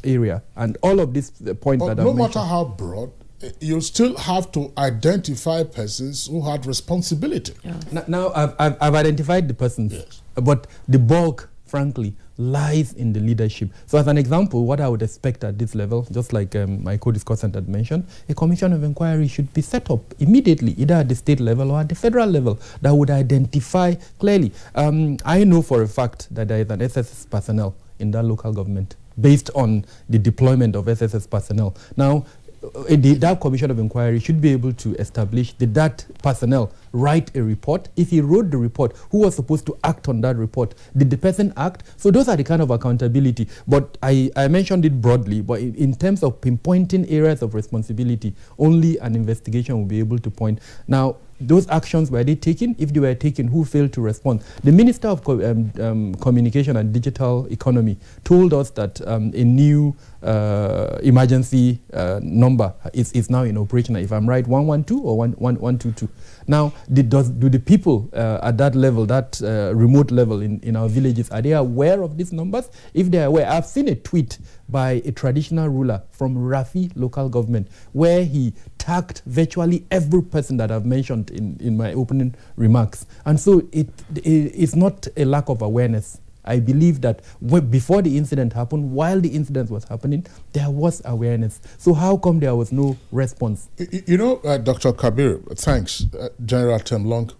area, and all of these points that I've mentioned. No matter how broad, you still have to identify persons who had responsibility. Yeah. Now I've identified the persons, yes, but the bulk, frankly, lies in the leadership. So as an example, what I would expect at this level, just like my co-discussant had mentioned, a commission of inquiry should be set up immediately, either at the state level or at the federal level, that would identify clearly. I know for a fact that there is an SSS personnel in that local government based on the deployment of SSS personnel. Now, that commission of inquiry should be able to establish, did that personnel write a report? If he wrote the report, who was supposed to act on that report? Did the person act? So those are the kind of accountability. But I mentioned it broadly, but in terms of pinpointing areas of responsibility, only an investigation will be able to point. Now, those actions, were they taken? If they were taken, who failed to respond? The Minister of Communication and Digital Economy told us that a new emergency number is now in operation. If I'm right, 112 or 122. Now, do the people at that level, that remote level in our villages, are they aware of these numbers? If they are aware, I've seen a tweet by a traditional ruler from Rafi local government where he tagged virtually every person that I've mentioned in my opening remarks. And so it's not a lack of awareness. I believe that before the incident happened, while the incident was happening, there was awareness. So how come there was no response? You know, Dr. Kabir, thanks, General Temlong.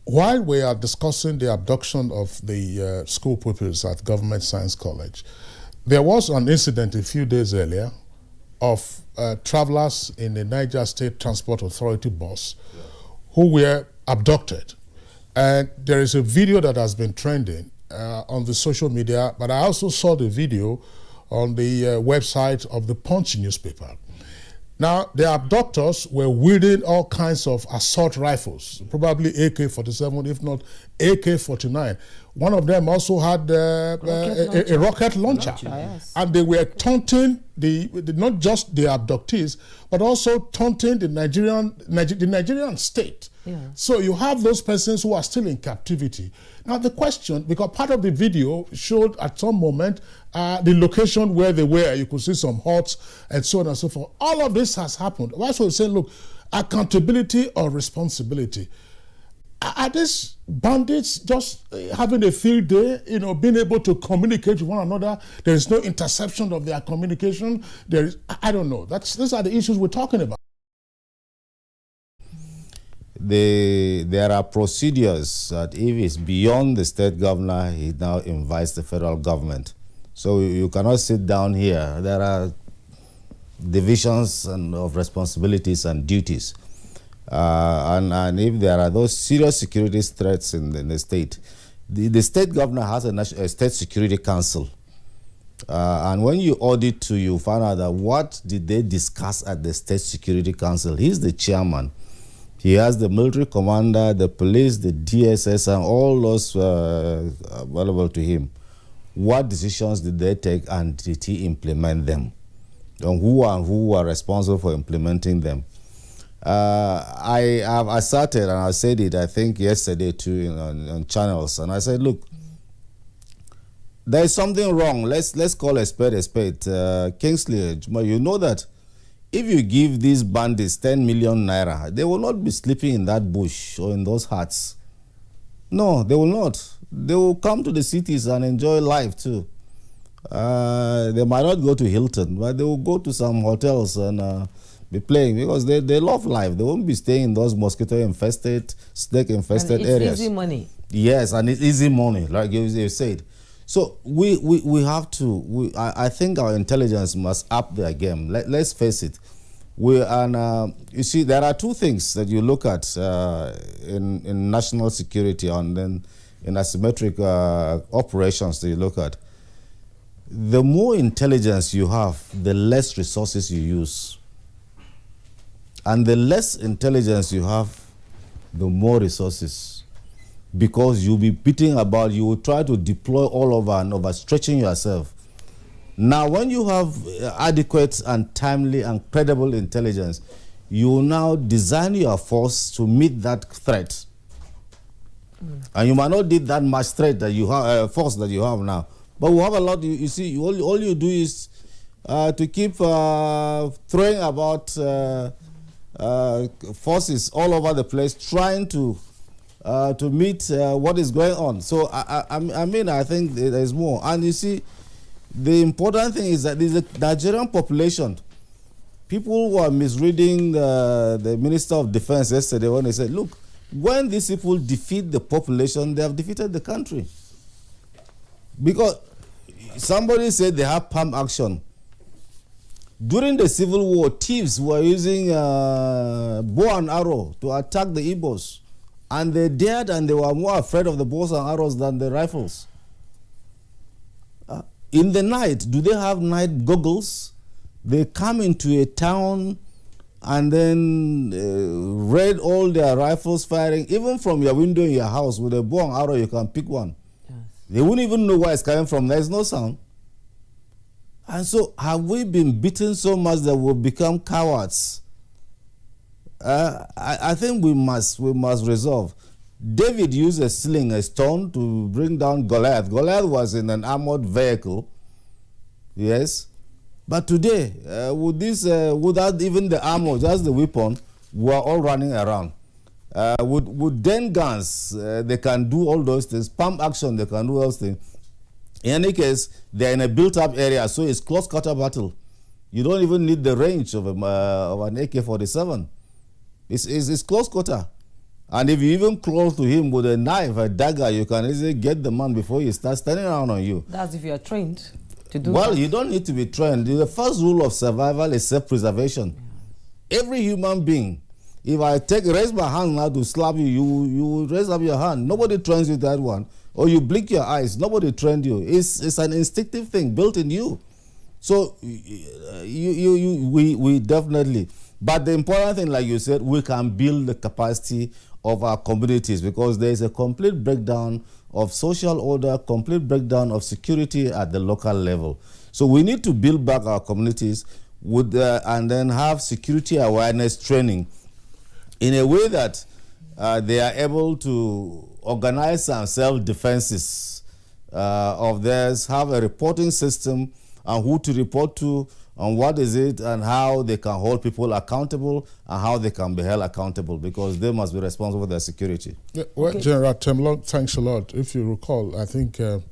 While we are discussing the abduction of the school pupils at Government Science College, there was an incident a few days earlier of travelers in the Niger State Transport Authority bus who were abducted. And there is a video that has been trending on the social media, but I also saw the video on the website of the Punch newspaper. Now, the abductors were wielding all kinds of assault rifles, probably AK-47, if not AK-49. One of them also had a rocket launcher. Yes. And they were taunting not just the abductees, but also taunting the Nigerian state. Yeah. So you have those persons who are still in captivity. Now the question, because part of the video showed at some moment the location where they were, you could see some huts and so on and so forth. All of this has happened. That's what we say, look, accountability or responsibility. Are these bandits just having a field day, being able to communicate with one another? There is no interception of their communication. There is, I don't know. These are the issues we're talking about. There are procedures that if it's beyond the state governor, he now invites the federal government. So you cannot sit down here. There are divisions of responsibilities and duties. And if there are those serious security threats in the state, the state governor has a state security council. And when you audit you find out that what did they discuss at the state security council. He's the chairman. He has the military commander, the police, the DSS, and all those available to him. What decisions did they take, and did he implement them? And who are responsible for implementing them? I started, and I said it, I think yesterday too, on channels, and I said, look, there is something wrong. Let's call a spade a spade. Kingsley, you know that if you give these bandits 10 million naira, they will not be sleeping in that bush or in those huts. No, they will not. They will come to the cities and enjoy life too. They might not go to Hilton, but they will go to some hotels and be playing because they love life. They won't be staying in those mosquito-infested, snake-infested areas. It's easy money. Yes, and it's easy money, like you said. So we have to. I think our intelligence must up their game. Let's face it. You see, there are two things that you look at in national security, and then in asymmetric operations that you look at. The more intelligence you have, the less resources you use. And the less intelligence you have, the more resources. Because you'll be beating about, you will try to deploy all over and overstretching yourself. Now, when you have adequate and timely and credible intelligence, you will now design your force to meet that threat. And you might not need that much threat that you have, force that you have now. But we have a lot. You see, all you do is to keep throwing about forces all over the place, trying to meet what is going on. So I think there is more. And you see, the important thing is that the Nigerian population, people who are misreading the Minister of Defense yesterday when they said, look, when these people defeat the population, they have defeated the country. Because somebody said they have pump action. During the Civil War, thieves were using bow and arrow to attack the Igbos. And they dared, and they were more afraid of the bows and arrows than the rifles. In the night, do they have night goggles? They come into a town and then raid all their rifles firing. Even from your window in your house with a bow and arrow, you can pick one. Yes. They wouldn't even know where it's coming from. There's no sound. And so have we been beaten so much that we've become cowards? I think we must resolve. David used a sling, a stone, to bring down Goliath. Goliath was in an armored vehicle, yes. But today, without even the armor, just the weapon, we are all running around. With den guns, they can do all those things. Pump action, they can do those things. In any case, they're in a built-up area, so it's close-quarter battle. You don't even need the range of an AK-47. It's close-quarter. And if you even close to him with a knife, a dagger, you can easily get the man before he starts standing around on you. That's if you are trained to do Well, that. you don't need to be trained. The first rule of survival is self-preservation. Every human being, if I raise my hand now to slap you, you raise up your hand. Nobody trains you that one. Or you blink your eyes. Nobody trained you. It's an instinctive thing built in you. So we definitely. But the important thing, like you said, we can build the capacity of our communities, because there is a complete breakdown of social order, complete breakdown of security at the local level. So we need to build back our communities and then have security awareness training in a way that they are able to organize some self-defenses of theirs have a reporting system and who to report to and what is it and how they can hold people accountable and how they can be held accountable, because they must be responsible for their security. Yeah, well, okay. General Temlong, thanks a lot. If you recall, I think you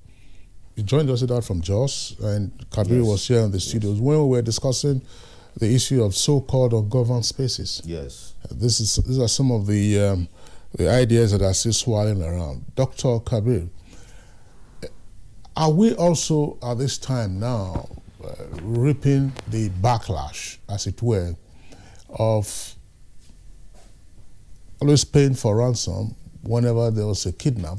joined us out from Jos, and Kabir was here in the studios when we were discussing the issue of so-called ungoverned spaces. Yes. These are some of the ideas that are still swirling around. Dr. Kabir, are we also at this time now reaping the backlash, as it were, of always paying for ransom whenever there was a kidnap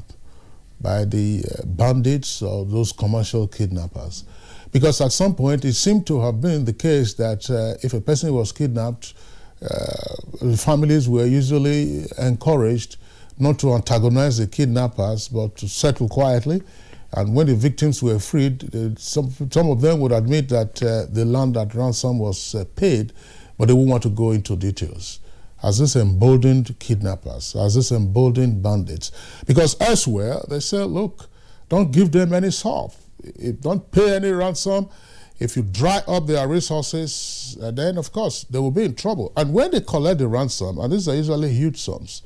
by the bandits or those commercial kidnappers? Because at some point it seemed to have been the case that if a person was kidnapped, families were usually encouraged not to antagonize the kidnappers but to settle quietly. And when the victims were freed, some of them would admit that the land at ransom was paid, but they wouldn't want to go into details. Has this emboldened kidnappers? Has this emboldened bandits? Because elsewhere, they say, look, don't give them any sop. Don't pay any ransom. If you dry up their resources, then, of course, they will be in trouble. And when they collect the ransom, and these are usually huge sums,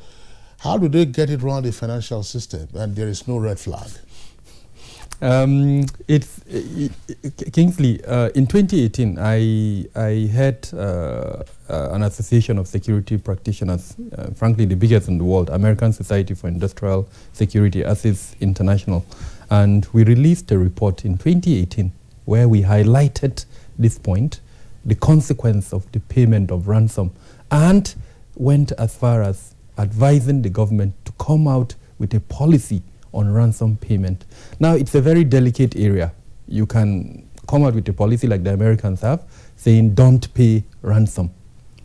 how do they get it around the financial system and there is no red flag? Kingsley, in 2018, I had an association of security practitioners, frankly the biggest in the world, American Society for Industrial Security, ASIS International, and we released a report in 2018 where we highlighted this point, the consequence of the payment of ransom, and went as far as advising the government to come out with a policy on ransom payment. Now, it's a very delicate area. You can come out with a policy like the Americans have, saying don't pay ransom.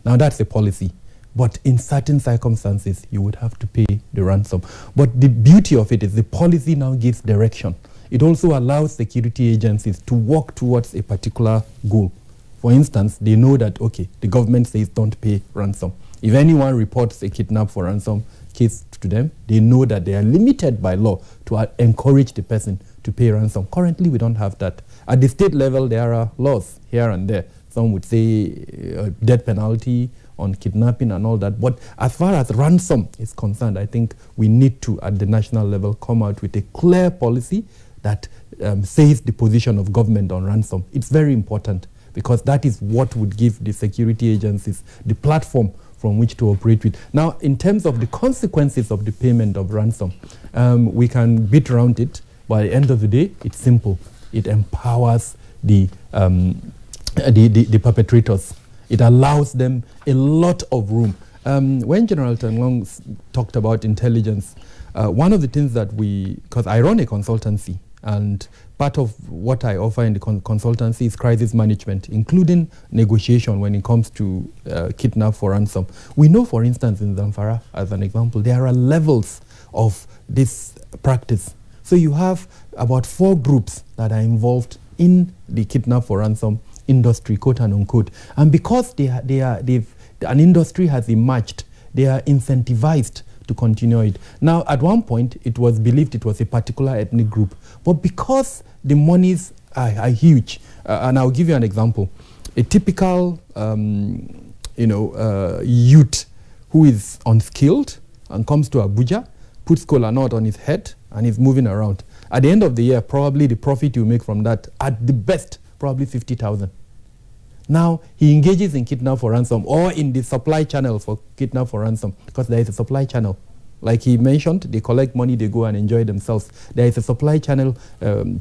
Now, that's a policy. But in certain circumstances, you would have to pay the ransom. But the beauty of it is the policy now gives direction. It also allows security agencies to work towards a particular goal. For instance, they know that, okay, the government says don't pay ransom. If anyone reports a kidnap for ransom case to them, they know that they are limited by law to encourage the person to pay ransom. Currently, we don't have that. At the state level, there are laws here and there. Some would say death penalty on kidnapping and all that. But as far as ransom is concerned, I think we need to, at the national level, come out with a clear policy that says the position of government on ransom. It's very important because that is what would give the security agencies the platform from which to operate with. Now, in terms of the consequences of the payment of ransom, we can beat around it. By the end of the day, it's simple. It empowers the perpetrators. It allows them a lot of room. When General Temlong talked about intelligence, one of the things that because I run a consultancy, and part of what I offer in the consultancy is crisis management, including negotiation when it comes to kidnap for ransom. We know, for instance, in Zamfara, as an example, there are levels of this practice. So you have about 4 groups that are involved in the kidnap for ransom industry, quote and unquote. And because an industry has emerged, they are incentivized to continue it. Now, at one point, it was believed it was a particular ethnic group. But because the monies are huge, and I'll give you an example. A typical youth who is unskilled and comes to Abuja, puts kola nut on his head, and is moving around. At the end of the year, probably the profit you make from that, at the best, probably 50,000. Now, he engages in kidnap for ransom or in the supply channel for kidnap for ransom, because there is a supply channel. Like he mentioned, they collect money, they go and enjoy themselves. There is a supply channel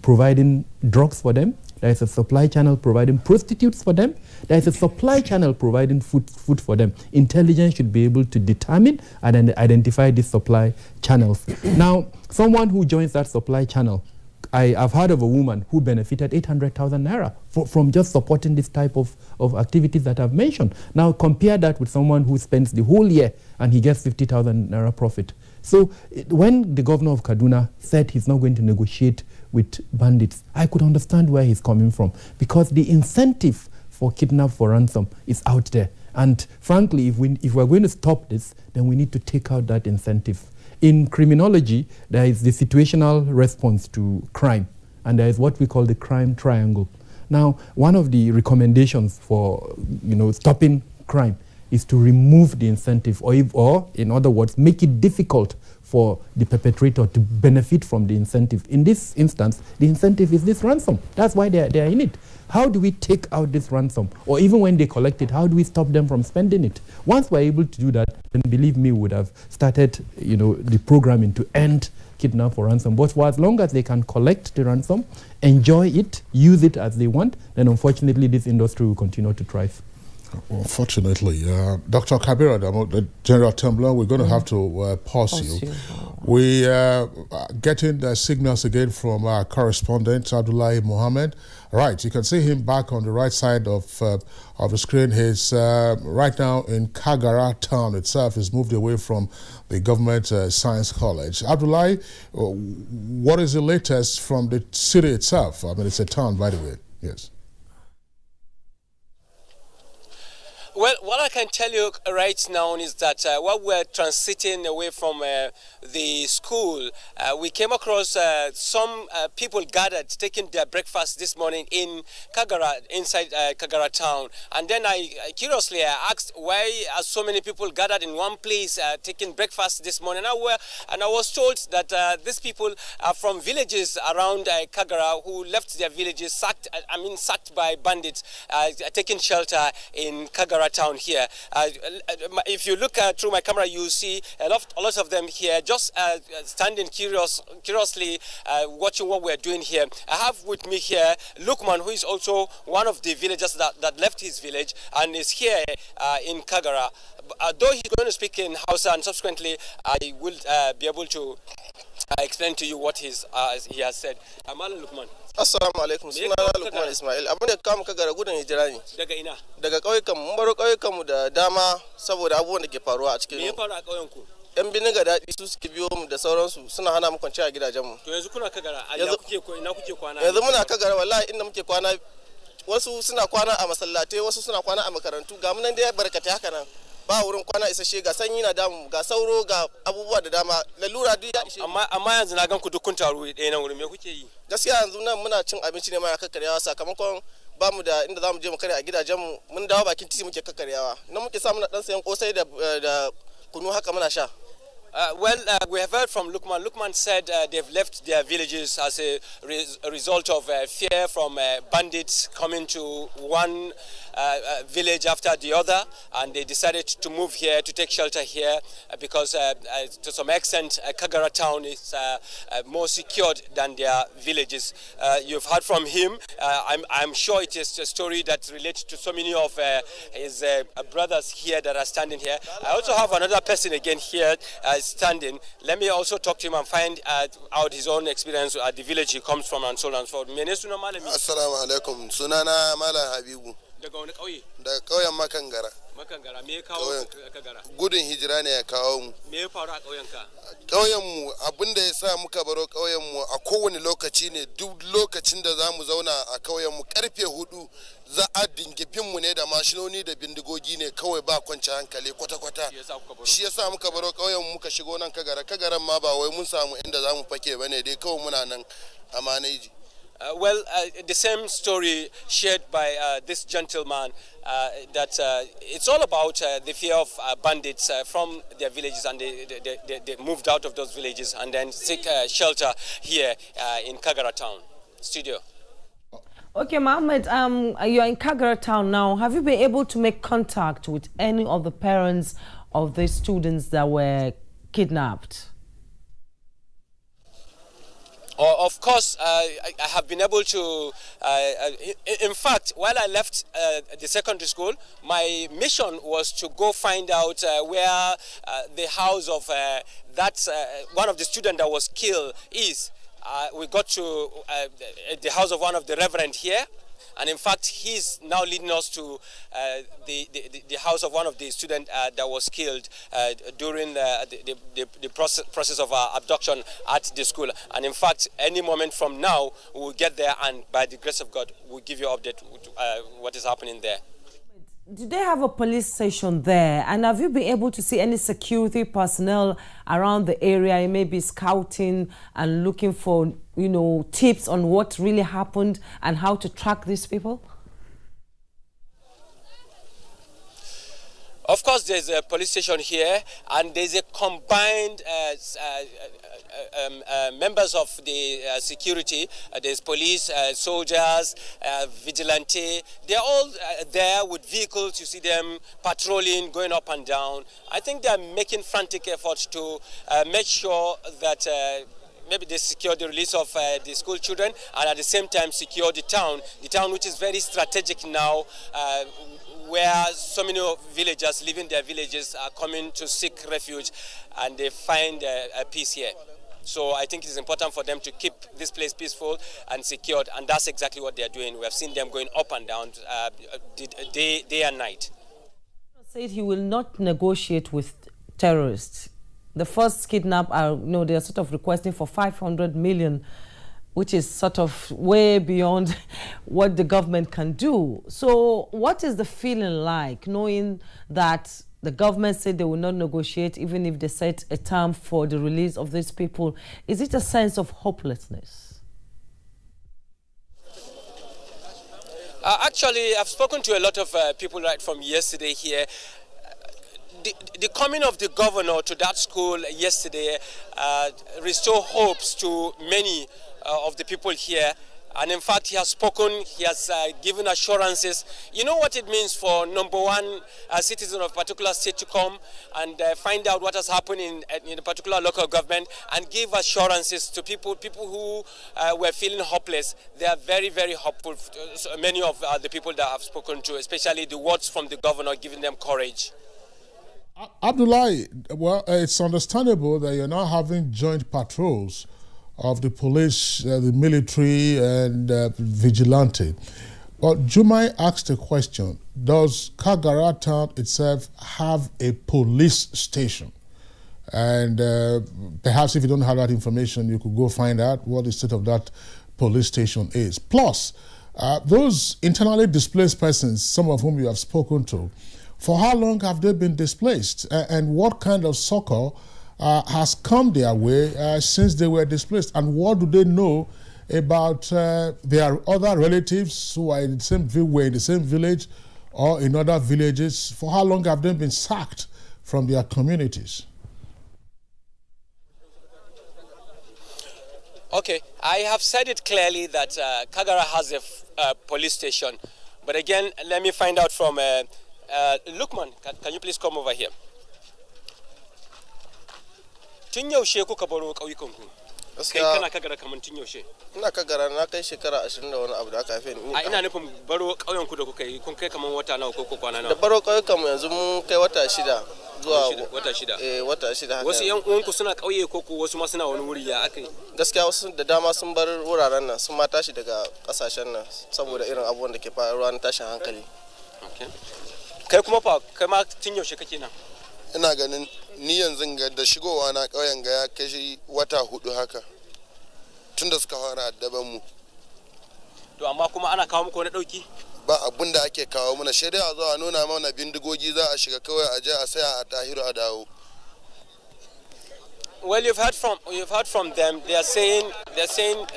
providing drugs for them. There is a supply channel providing prostitutes for them. There is a supply channel providing food for them. Intelligence should be able to determine and identify these supply channels. Now, someone who joins that supply channel, I've heard of a woman who benefited 800,000 naira from just supporting this type of activities that I've mentioned. Now compare that with someone who spends the whole year and he gets 50,000 naira profit. So when the governor of Kaduna said he's not going to negotiate with bandits, I could understand where he's coming from, because the incentive for kidnap for ransom is out there. And frankly, if we're going to stop this, then we need to take out that incentive. In criminology, there is the situational response to crime, and there is what we call the crime triangle. Now, one of the recommendations for stopping crime is to remove the incentive, or in other words, make it difficult for the perpetrator to benefit from the incentive. In this instance, the incentive is this ransom. That's why they are in it. How do we take out this ransom? Or even when they collect it, how do we stop them from spending it? Once we're able to do that, then believe me, we would have started the programming to end kidnap for ransom. But for as long as they can collect the ransom, enjoy it, use it as they want, then unfortunately this industry will continue to thrive. Unfortunately, Dr. Kagara, the General Tumbler, we're going to have to pause you. We are getting the signals again from our correspondent, Abdullahi Mohammed. Right, you can see him back on the right side of the screen. He's right now in Kagara town itself. He's moved away from the government science college. Abdullahi, what is the latest from the city itself? I mean, it's a town, by the way. Yes. Well, what I can tell you right now is that while we're transiting away from the school, we came across some people gathered taking their breakfast this morning in Kagara, inside Kagara town. And then I curiously asked why are so many people gathered in one place taking breakfast this morning. And I was told that these people are from villages around Kagara who left their villages sacked by bandits, taking shelter in Kagara town here. If you look through my camera, you see a lot of them here just standing curiously watching what we're doing here. I have with me here Lukman, who is also one of the villagers that left his village and is here in Kagara. Though he's going to speak in Hausa, and subsequently I will be able to explain to you what he has said. Amal Lukman. Assalamu alaikum. Sunana Lukman Ismail. Abin da kawo muka gara gudun hijira ne. Daga ina? Daga ƙauyukan mu. Mun baro ƙauyukan mu da dama saboda abubuwan da ke faruwa a cikin. Me ya faru a ƙauyen ku? Yan biniga daɗi su suke biyo mu da sauransu suna hana mu kwanciya a gidajen mu. To yanzu kuna Kagara. Ina kuke kwana? Yanzu muna Kagara wallahi inda muke kwana wasu suna kwana a masallatai, wasu suna kwana a makarantu. Ga mun nan dai barkatai haka nan. Ba wurin kwana isasshe, ga sanyi na damu, ga sauro, ga abubuwa da dama, lalura duk ya ishe. Amma yanzu na gan ku duk kun taru ɗaya nan wurin, me kuke yi? Gaskiya yanzu nan muna cin abinci ne muna kakkaryawa sakamakon ba mu da inda zamu je mu kare a gidajenmu, mun dawo bakin titi muke kakkaryawa. Nan muke sa muna dan sayan kosai da kunu haka muna sha. We have heard from Lukman. Lukman said they've left their villages as a result of fear from bandits coming to one village after the other, and they decided to move here, to take shelter here, because to some extent Kagara town is more secured than their villages. You've heard from him. I'm sure it is a story that relates to so many of his brothers here that are standing here. I also have another person again here standing. Let me also talk to him and find out his own experience at the village he comes from and so on and so forth. Assalamu alaikum. Sunana Malam Habibu. Daga wani ƙauye? Daga ƙauyen Makangara. Makangara, me ya kawo Kagara? Gudun hijira ne ya kawo mu. Me ya faru a ƙauyenka? Ƙauyenmu abinda ya sa muka baro ƙauyenmu a kowane lokaci ne, duk lokacin da za mu zauna a ƙauyenmu karfe 4 za a dinga bin mu ne da mashinoni da bindigogi ne, kawai ba kwanci hankali kwata-kwata. Shi yasa muka baro ƙauyenmu muka shigo nan Kagara. Kagaran ma ba wai mun samu inda za mu fake bane, dai kawai muna nan a maneji. The same story shared by this gentleman, that it's all about the fear of bandits from their villages, and they moved out of those villages and then seek shelter here in Kagara town. Studio. Okay, Mohammed, you're in Kagara town now. Have you been able to make contact with any of the parents of the students that were kidnapped? Of course, I have been able to, in fact, while I left the secondary school, my mission was to go find out where the house of one of the students that was killed is. We got to the house of one of the reverend here, and in fact, he's now leading us to the house of one of the students that was killed during the process of abduction at the school. And in fact, any moment from now, we will get there, and by the grace of God, we'll give you an update what is happening there. Do they have a police station there? And have you been able to see any security personnel around the area, maybe scouting and looking for, you know, tips on what really happened and how to track these people? Of course, there's a police station here, and there's a combined members of the security. There's police, soldiers, vigilante. They're all there with vehicles. You see them patrolling, going up and down. I think they're making frantic efforts to make sure that maybe they secure the release of the school children, and at the same time secure the town which is very strategic now, where so many villagers leaving their villages are coming to seek refuge, and they find a peace here. So I think it is important for them to keep this place peaceful and secured, and that's exactly what they are doing. We have seen them going up and down day and night. He said he will not negotiate with terrorists. The first kidnap, they are sort of requesting for 500 million, which is sort of way beyond what the government can do. So what is the feeling like, knowing that the government said they will not negotiate even if they set a term for the release of these people? Is it a sense of hopelessness? Actually, I've spoken to a lot of people right from yesterday here. The coming of the governor to that school yesterday restored hopes to many of the people here, and in fact he has spoken, he has given assurances. You know what it means for number one citizen of a particular state to come and find out what has happened in a particular local government and give assurances to people who were feeling hopeless. They are very, very hopeful. So many of the people that I've spoken to, especially the words from the governor, giving them courage. Abdullahi, well, it's understandable that you're now having joint patrols of the police, the military, and vigilante. But Jumai asked a question: does Kagara town itself have a police station? And perhaps if you don't have that information, you could go find out what the state of that police station is. Plus, those internally displaced persons, some of whom you have spoken to, for how long have they been displaced? And what kind of succor has come their way since they were displaced? And what do they know about their other relatives who are in the same village or in other villages? For how long have they been sacked from their communities? Okay, I have said it clearly that Kagara has a police station. But again, let me find out from Lukman, can you please come over here? Tun yaushe kuka baro ƙauyukanku? Kai kana Kagara kaman tun yaushe? Ina Kagara na kai shekara 20 da wani abu da aka haife ni. Ina nufin baro ƙauyenku da kuka yi, kun kai kaman wata nawa ko kwana nawa? Da baro ƙauyukanmu yanzu mun kai wata 6 zuwa wata 6. Wata 6 haka. Wasu ƴan uwanku suna ƙauye ko wasu ma suna wani wuri ya akai? Gaskiya wasu da dama sun bar wuraren nan, sun ma tashi daga ƙasashen nan saboda irin abubuwan da ke faruwa na tashin hankali. Okay. Kai kuma fa, kai ma tun yaushe kake nan? Ina ganin ni yanzu da shigowa na ƙauyen ga ya kai wata 4 haka, tun da suka fara addaban mu. To amma kuma ana kawo muku wani ɗauki? Ba abin da ake kawo mana, sai dai a zo a nuna mana bindigogi za a shiga kawai a je a saya a tahiru a dawo. Well, you've heard from them. They're saying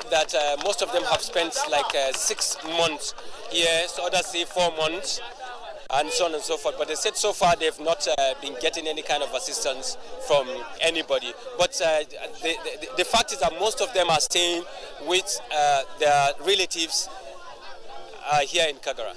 that most of them have spent like 6 months here, so others say 4 months, and so on and so forth. But they said so far they've not been getting any kind of assistance from anybody. But the fact is that most of them are staying with their relatives here in Kagara.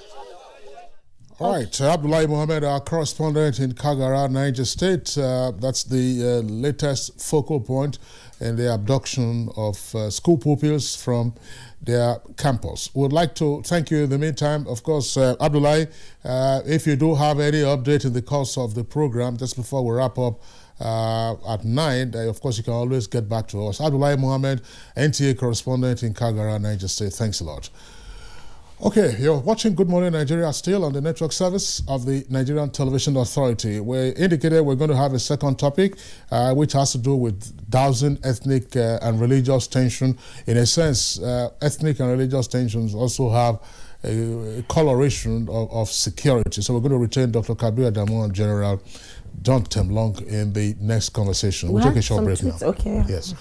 All right, Abdullahi Mohammed, our correspondent in Kagara, Niger State. That's the latest focal point in the abduction of school pupils from their campus. We'd like to thank you in the meantime. Of course, Abdullahi, if you do have any update in the course of the program, just before we wrap up at 9, of course, you can always get back to us. Abdullahi Mohammed, NTA correspondent in Kagara, Niger State. Thanks a lot. Okay, you're watching Good Morning Nigeria still on the network service of the Nigerian Television Authority. We indicated we're going to have a second topic, which has to do with dousing ethnic and religious tension. In a sense, ethnic and religious tensions also have coloration of security. So we're going to retain Dr. Kabir Adamu and General John Temlong in the next conversation. We'll take a short break now. Okay. Yes.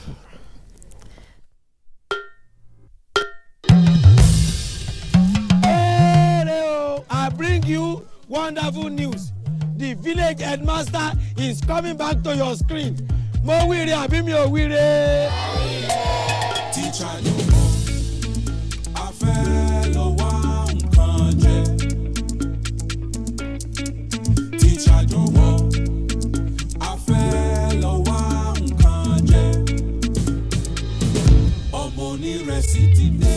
I bring you wonderful news. The village headmaster is coming back to your screen. Mo wire abi mi o wire. Teacher no more. A fellow one project. Teacher no more. A fellow one project. Omoni resiti ne.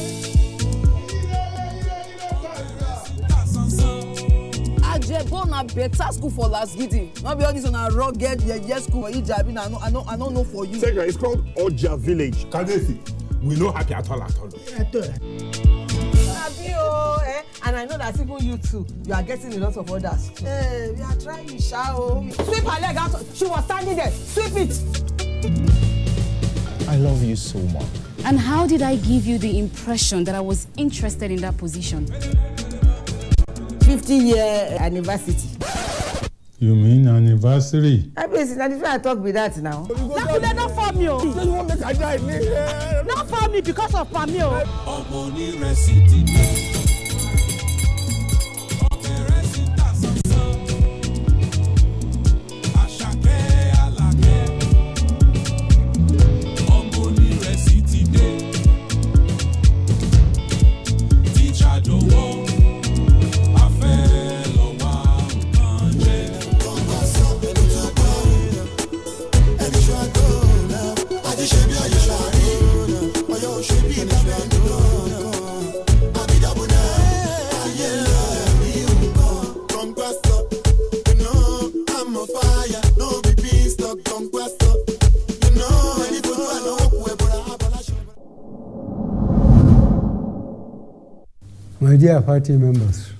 Go na better school for last gidi. Not be all this on a rugged yes school for Ijabi. I don't know for you. Second, it's called Oja Village. Kadesi. We know happy at all. And I know that even you too, you are getting a lot of orders. Hey, we are trying, shao. Sweep her leg out. She was standing there. Sweep it. I love you so much. And how did I give you the impression that I was interested in that position? 50-year anniversary. You mean anniversary? I talk with that now. Not for me. Not for me because of Pamio. My dear party members,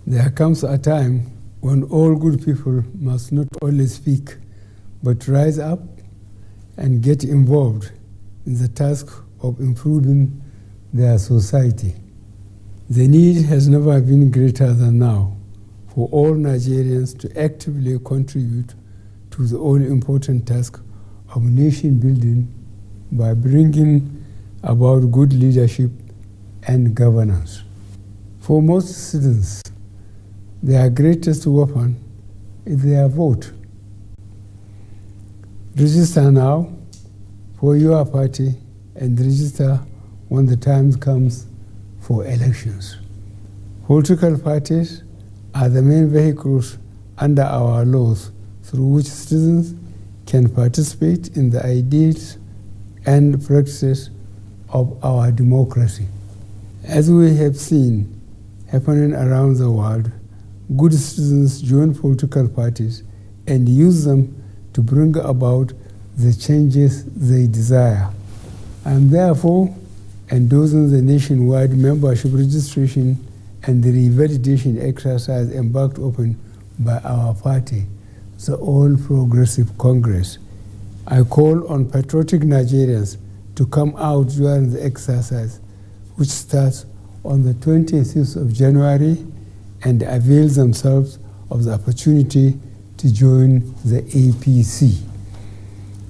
there comes a time when all good people must not only speak, but rise up and get involved in the task of improving their society. The need has never been greater than now for all Nigerians to actively contribute to the all-important task of nation building by bringing about good leadership and governance. For most citizens, their greatest weapon is their vote. Register now for your party and register when the time comes for elections. Political parties are the main vehicles under our laws through which citizens can participate in the ideals and practices of our democracy. As we have seen happening around the world, good citizens join political parties and use them to bring about the changes they desire. I am therefore endorsing the nationwide membership registration and the revalidation exercise embarked upon by our party, the All Progressive Congress. I call on patriotic Nigerians to come out during the exercise, which starts on the 26th of January, and avail themselves of the opportunity to join the APC.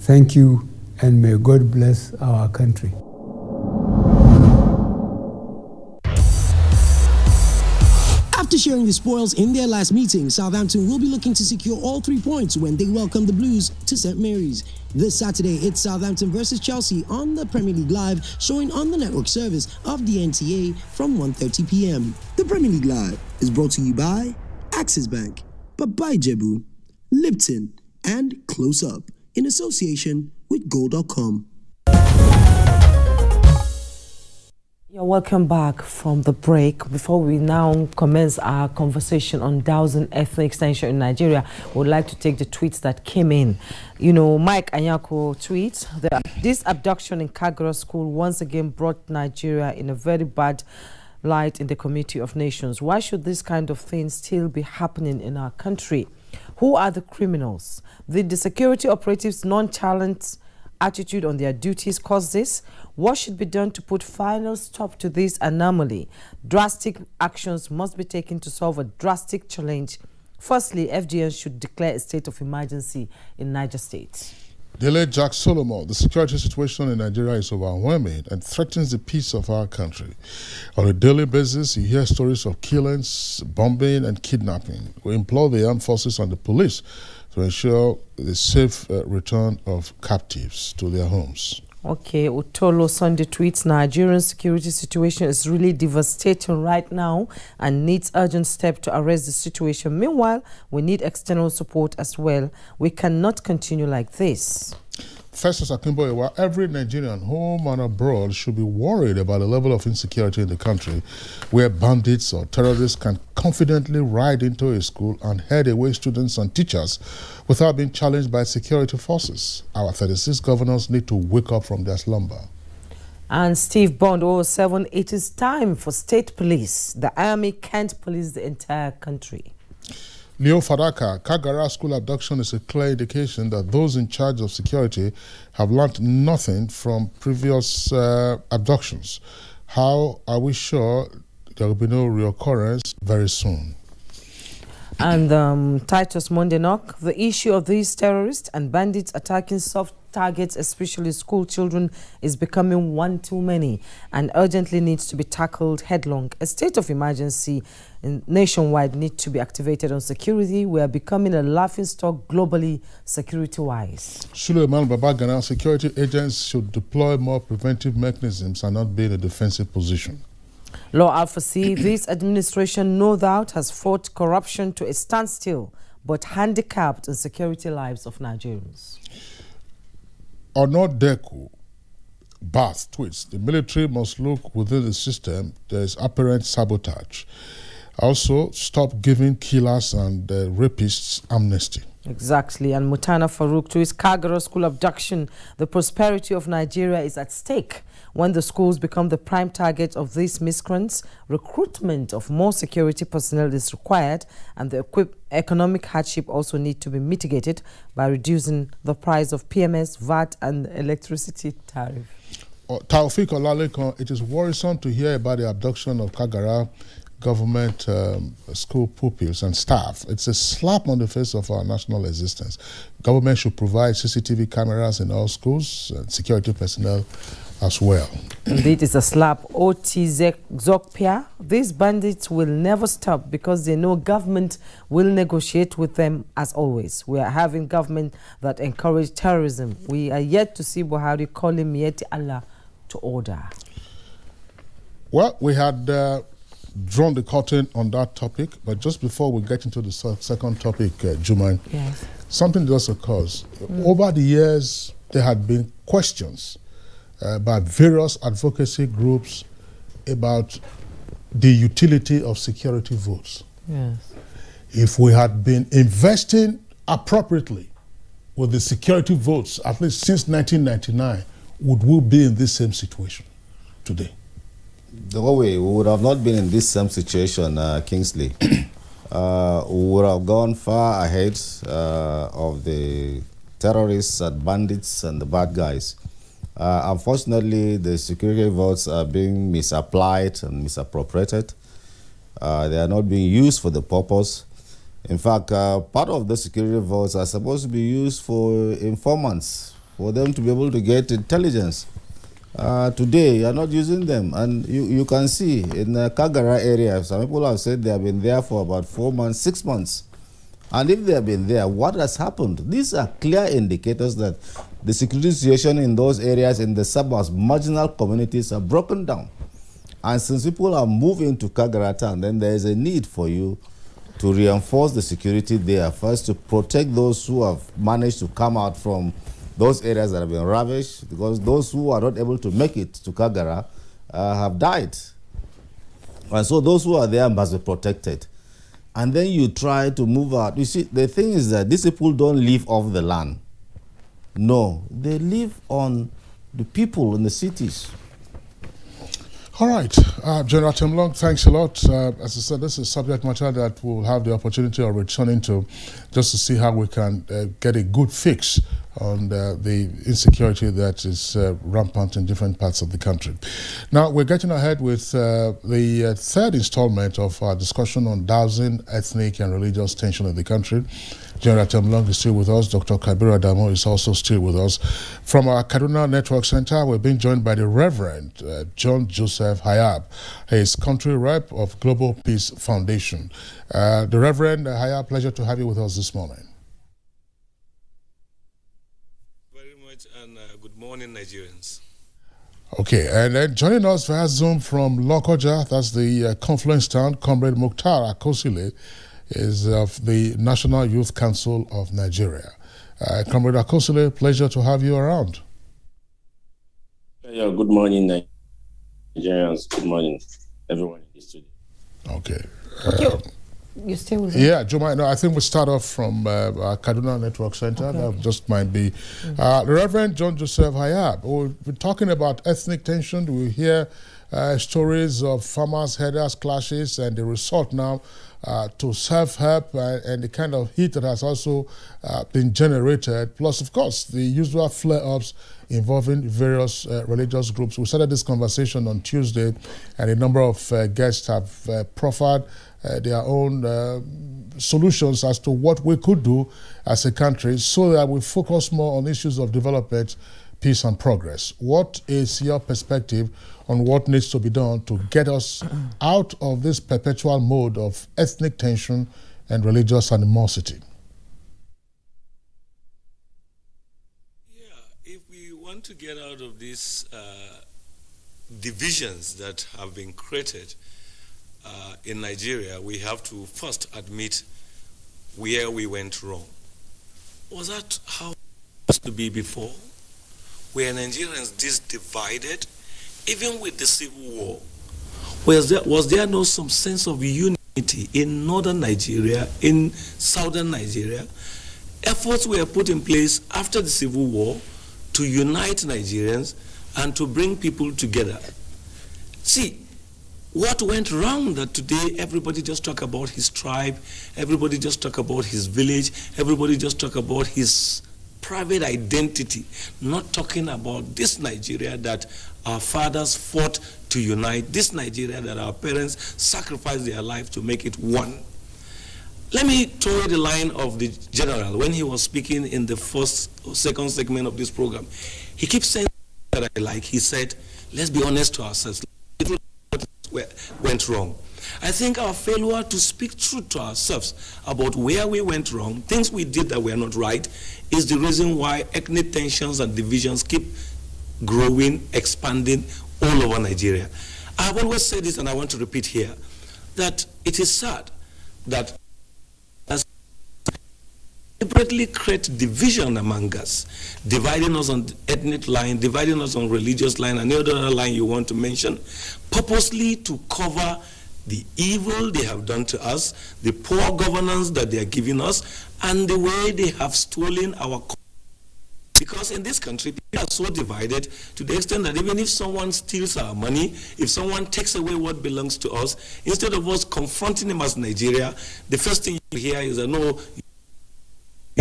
Thank you, and may God bless our country. After sharing the spoils in their last meeting, Southampton will be looking to secure all 3 points when they welcome the Blues to St. Mary's. This Saturday, it's Southampton versus Chelsea on the Premier League Live, showing on the network service of the NTA from 1:30 p.m. The Premier League Live is brought to you by Axis Bank, Bye Jebu, Lipton, and Close Up in association with Gold.com. You're welcome back from the break. Before we now commence our conversation on dousing ethnic extension in Nigeria, we would like to take the tweets that came in. You know, Mike Anyako tweets, this abduction in Kagara school once again brought Nigeria in a very bad light in the Committee of Nations. Why should this kind of thing still be happening in our country? Who are the criminals? Did the security operatives nonchalant attitude on their duties caused this? What should be done to put final stop to this anomaly? Drastic actions must be taken to solve a drastic challenge. Firstly, FGN should declare a state of emergency in Niger State. Dele Jack Solomon, the security situation in Nigeria is overwhelming and threatens the peace of our country. On a daily basis, you hear stories of killings, bombing, and kidnapping. We implore the armed forces and the police to ensure the safe return of captives to their homes. Okay, Utolo Sunday tweets, Nigerian security situation is really devastating right now and needs urgent steps to arrest the situation. Meanwhile, we need external support as well. We cannot continue like this. Festus Akimboyewa, every Nigerian, home and abroad, should be worried about the level of insecurity in the country, where bandits or terrorists can confidently ride into a school and head away students and teachers without being challenged by security forces. Our 36 governors need to wake up from their slumber. And Steve Bond, 07, it is time for state police. The army can't police the entire country. Leo Fadaka, Kagara school abduction is a clear indication that those in charge of security have learned nothing from previous abductions. How are we sure there will be no reoccurrence very soon? And Titus Mondenok, the issue of these terrorists and bandits attacking soft targets, especially school children, is becoming one too many and urgently needs to be tackled headlong. A state of emergency nationwide needs to be activated on security. We are becoming a laughingstock globally, security-wise. Suleiman Babagana, security agents should deploy more preventive mechanisms and not be in a defensive position. Law Alpha C, this administration no doubt has fought corruption to a standstill, but handicapped the security lives of Nigerians. Onodeku Bath tweets, the military must look within the system. There is apparent sabotage. Also, stop giving killers and rapists amnesty. Exactly. And Mutana Farouk tweets, Kagara school abduction. The prosperity of Nigeria is at stake. When the schools become the prime target of these miscreants, recruitment of more security personnel is required, and the economic hardship also need to be mitigated by reducing the price of PMS, VAT, and electricity tariff. Taufik Olalekon, it is worrisome to hear about the abduction of Kagara government school pupils and staff. It's a slap on the face of our national existence. Government should provide CCTV cameras in all schools and security personnel as well. Indeed, it's a slap. Zokpia, these bandits will never stop because they know government will negotiate with them as always. We are having government that encourage terrorism. We are yet to see Buhari calling Mieti Allah to order. Well, we had drawn the curtain on that topic, but just before we get into the second topic, Juman, yes, something just occurs. Over the years, there had been questions by various advocacy groups about the utility of security votes. Yes. If we had been investing appropriately with the security votes, at least since 1999, would we be in this same situation today? No way. We would have not been in this same situation, Kingsley. We would have gone far ahead of the terrorists and bandits and the bad guys. Unfortunately, the security votes are being misapplied and misappropriated. They are not being used for the purpose. In fact, part of the security votes are supposed to be used for informants, for them to be able to get intelligence. Today, you are not using them. And you can see in the Kagara area, some people have said they have been there for about 4 months, 6 months. And if they have been there, what has happened? These are clear indicators that the security situation in those areas, in the suburbs, marginal communities are broken down. And since people are moving to Kagara town, then there is a need for you to reinforce the security there. First, to protect those who have managed to come out from those areas that have been ravished, because those who are not able to make it to Kagara have died. And so those who are there must be protected. And then you try to move out. You see, the thing is that these people don't live off the land. No, they live on the people in the cities. All right. General Temlong, thanks a lot. As I said, this is subject matter that we'll have the opportunity of returning to just to see how we can get a good fix on the insecurity that is rampant in different parts of the country. Now, we're getting ahead with the third installment of our discussion on dousing ethnic and religious tension in the country. General Temlong is still with us. Dr. Kagara Damo is also still with us. From our Kaduna Network Center, we're being joined by the Reverend John Joseph Hayab. He is country rep of Global Peace Foundation. The Reverend Hayab, pleasure to have you with us this morning. Very much, and good morning, Nigerians. Okay, and then joining us via Zoom from Lokoja, that's the confluence town, Comrade Mukhtar Akosile is of the National Youth Council of Nigeria. Comrade Akosile, pleasure to have you around. Yeah, good morning, Nigerians. Good morning, everyone in the studio. Okay. You still with Yeah, Juma, no, I think we start off from Kaduna Network Center. Okay. That just might be. The Reverend John Joseph Hayab, we've been talking about ethnic tension. We hear stories of farmers, herders clashes, and the resort now to self-help and the kind of heat that has also been generated, plus, of course, the usual flare-ups involving various religious groups. We started this conversation on Tuesday, and a number of guests have proffered their own solutions as to what we could do as a country so that we focus more on issues of development, peace and progress. What is your perspective on what needs to be done to get us out of this perpetual mode of ethnic tension and religious animosity? Yeah, if we want to get out of these divisions that have been created in Nigeria, we have to first admit where we went wrong. Was that how it used to be before? Were Nigerians this divided? Even with the civil war, was there no some sense of unity in northern Nigeria, in southern Nigeria? Efforts were put in place after the civil war to unite Nigerians and to bring people together. See, what went wrong that today everybody just talk about his tribe, everybody just talk about his village, everybody just talk about his private identity, not talking about this Nigeria that our fathers fought to unite, this Nigeria that our parents sacrificed their life to make it one. Let me throw you the line of the general when he was speaking in the first or second segment of this program. He keeps saying that I like. He said, let's be honest to ourselves. What went wrong? I think our failure to speak truth to ourselves about where we went wrong, things we did that were not right, is the reason why ethnic tensions and divisions keep growing, expanding all over Nigeria. I've always said this, and I want to repeat here, that it is sad that as deliberately create division among us, dividing us on ethnic line, dividing us on religious line, and the other line you want to mention, purposely to cover the evil they have done to us, the poor governance that they are giving us, and the way they have stolen our country. Because in this country, people are so divided to the extent that even if someone steals our money, if someone takes away what belongs to us, instead of us confronting him as Nigeria, the first thing you hear is that, no,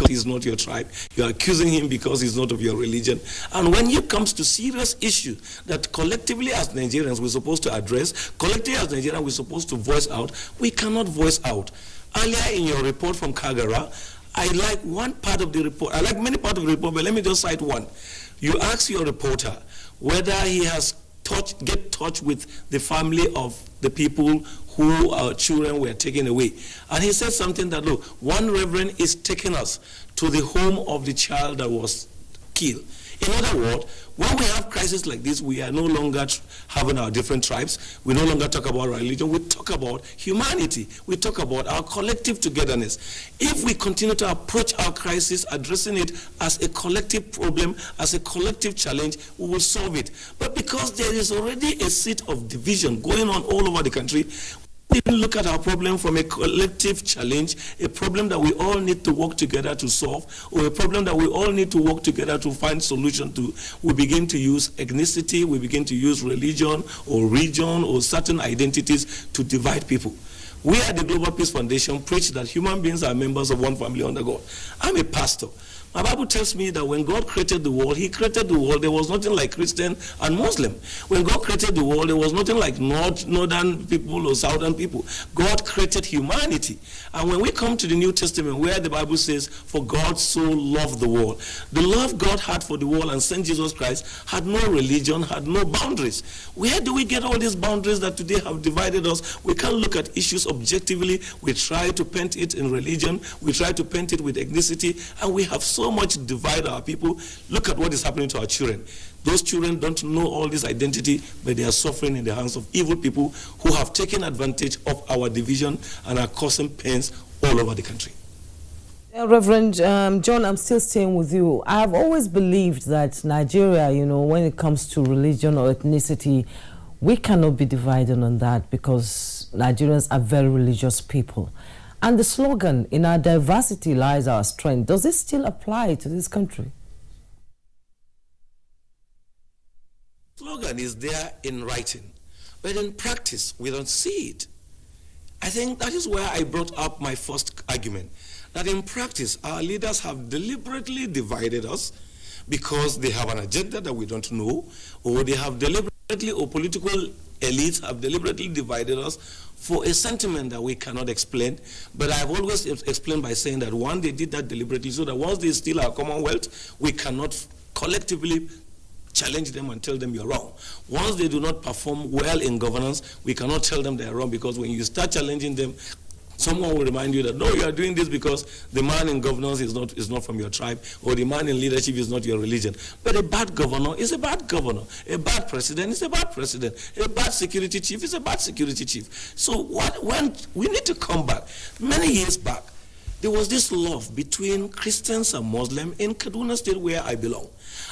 he's not your tribe. You're accusing him because he's not of your religion. And when it comes to serious issues that collectively as Nigerians we're supposed to address, collectively as Nigerians we're supposed to voice out, we cannot voice out. Earlier in your report from Kagara, I like one part of the report. I like many parts of the report, but let me just cite one. You ask your reporter whether he has get touch with the family of the people who our children were taken away. And he said something that, look, one reverend is taking us to the home of the child that was killed. In other words, when we have crises like this, we are no longer having our different tribes. We no longer talk about religion. We talk about humanity. We talk about our collective togetherness. If we continue to approach our crisis, addressing it as a collective problem, as a collective challenge, we will solve it. But because there is already a seed of division going on all over the country, we didn't look at our problem from a collective challenge, a problem that we all need to work together to solve, or a problem that we all need to work together to find solution to. We begin to use ethnicity, we begin to use religion or region or certain identities to divide people. We at the Global Peace Foundation preach that human beings are members of one family under God. I'm a pastor. My Bible tells me that when God created the world, he created the world. There was nothing like Christian and Muslim. When God created the world, there was nothing like northern people or southern people. God created humanity. And when we come to the New Testament, where the Bible says, for God so loved the world, the love God had for the world and sent Jesus Christ had no religion, had no boundaries. Where do we get all these boundaries that today have divided us? We can't look at issues objectively. We try to paint it in religion. We try to paint it with ethnicity. And we have so much divide our people. Look at what is happening to our children. Those children don't know all this identity, but they are suffering in the hands of evil people who have taken advantage of our division and are causing pains all over the country. Reverend John, I'm still staying with you. I've always believed that Nigeria, when it comes to religion or ethnicity, we cannot be divided on that because Nigerians are very religious people. And the slogan, in our diversity lies our strength, does it still apply to this country? Slogan is there in writing, but in practice, we don't see it. I think that is where I brought up my first argument, that in practice, our leaders have deliberately divided us because they have an agenda that we don't know, or they have deliberately, or political elites have deliberately divided us for a sentiment that we cannot explain. But I've always explained by saying that one, they did that deliberately so that once they steal our commonwealth, we cannot collectively challenge them and tell them you're wrong. Once they do not perform well in governance, we cannot tell them they're wrong, because when you start challenging them, someone will remind you that, no, you are doing this because the man in governance is not from your tribe, or the man in leadership is not your religion. But a bad governor is a bad governor. A bad president is a bad president. A bad security chief is a bad security chief. So when we need to come back, many years back, there was this love between Christians and Muslims in Kaduna State, where I belong.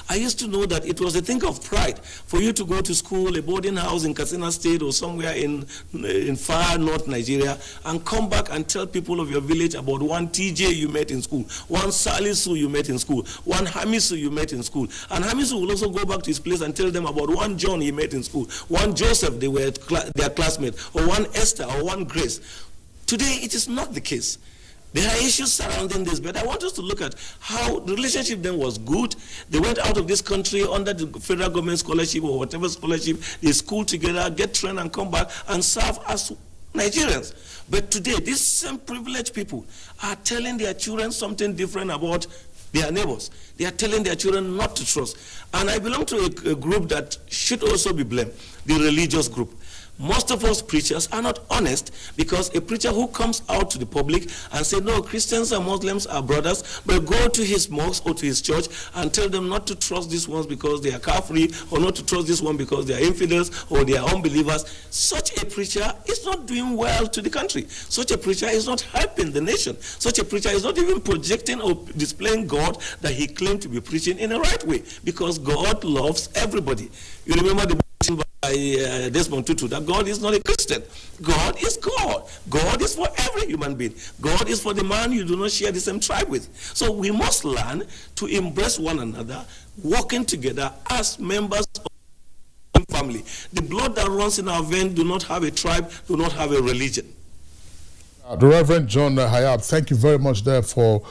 I used to know that it was a thing of pride for you to go to school, a boarding house in Katsina State or somewhere in far north Nigeria, and come back and tell people of your village about one TJ you met in school, one Salisu you met in school, one Hamisu you met in school. And Hamisu will also go back to his place and tell them about one John he met in school, one Joseph, they were their classmates, or one Esther, or one Grace. Today, it is not the case. There are issues surrounding this, but I want us to look at how the relationship then was good. They went out of this country under the federal government scholarship or whatever scholarship. They school together, get trained, and come back and serve as Nigerians. But today, these same privileged people are telling their children something different about their neighbors. They are telling their children not to trust. And I belong to a group that should also be blamed, the religious group. Most of us preachers are not honest, because a preacher who comes out to the public and say, no, Christians and Muslims are brothers, but go to his mosque or to his church and tell them not to trust these ones because they are kafiri, or not to trust this one because they are infidels or they are unbelievers. Such a preacher is not doing well to the country. Such a preacher is not helping the nation. Such a preacher is not even projecting or displaying God that he claimed to be preaching in the right way, because God loves everybody. You remember the by Desmond Tutu, that God is not a Christian. God is God. God is for every human being. God is for the man you do not share the same tribe with. So we must learn to embrace one another, working together as members of one family. The blood that runs in our veins do not have a tribe, do not have a religion. The Reverend John Hayab, thank you very much there for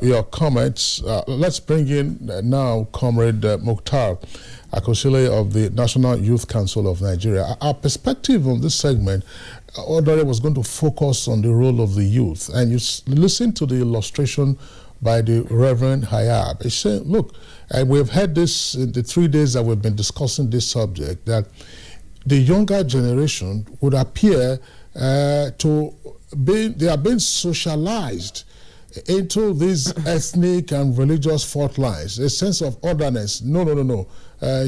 your comments. Let's bring in now Comrade Mukhtar Akosile of the National Youth Council of Nigeria. Our perspective on this segment, Odore was going to focus on the role of the youth. And you listen to the illustration by the Reverend Hayab. He said, look, and we've had this in the 3 days that we've been discussing this subject, that the younger generation would appear they are being socialized into these ethnic and religious fault lines, a sense of otherness. No.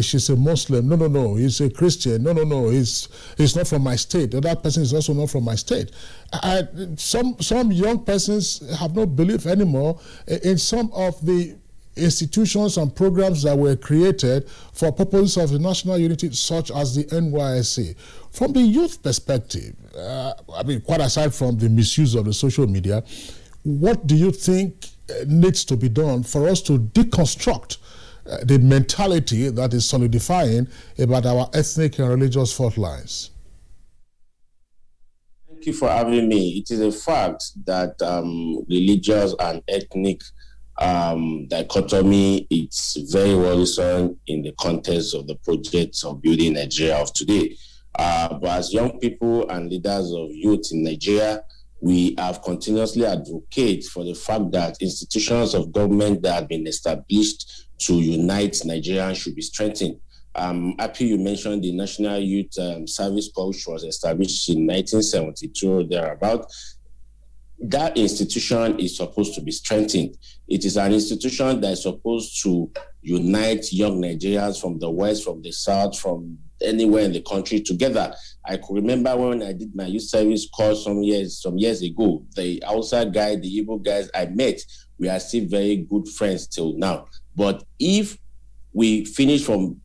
She's a Muslim. No. He's a Christian. No. He's not from my state. The other person is also not from my state. Some young persons have no belief anymore in some of the institutions and programs that were created for purposes of the national unity, such as the NYSC. From the youth perspective, quite aside from the misuse of the social media, what do you think needs to be done for us to deconstruct the mentality that is solidifying about our ethnic and religious fault lines? Thank you for having me. It is a fact that religious and ethnic dichotomy, it's very worrisome in the context of the project of building Nigeria of today. But as young people and leaders of youth in Nigeria, we have continuously advocated for the fact that institutions of government that have been established to unite Nigerians should be strengthened. I'm happy you mentioned the National Youth Service Corps, which was established in 1972 or thereabout. That institution is supposed to be strengthened. It is an institution that is supposed to unite young Nigerians from the West, from the South, from anywhere in the country together. I could remember when I did my youth service course some years ago, the outside guy, the Igbo guys I met, we are still very good friends till now. But if we finish from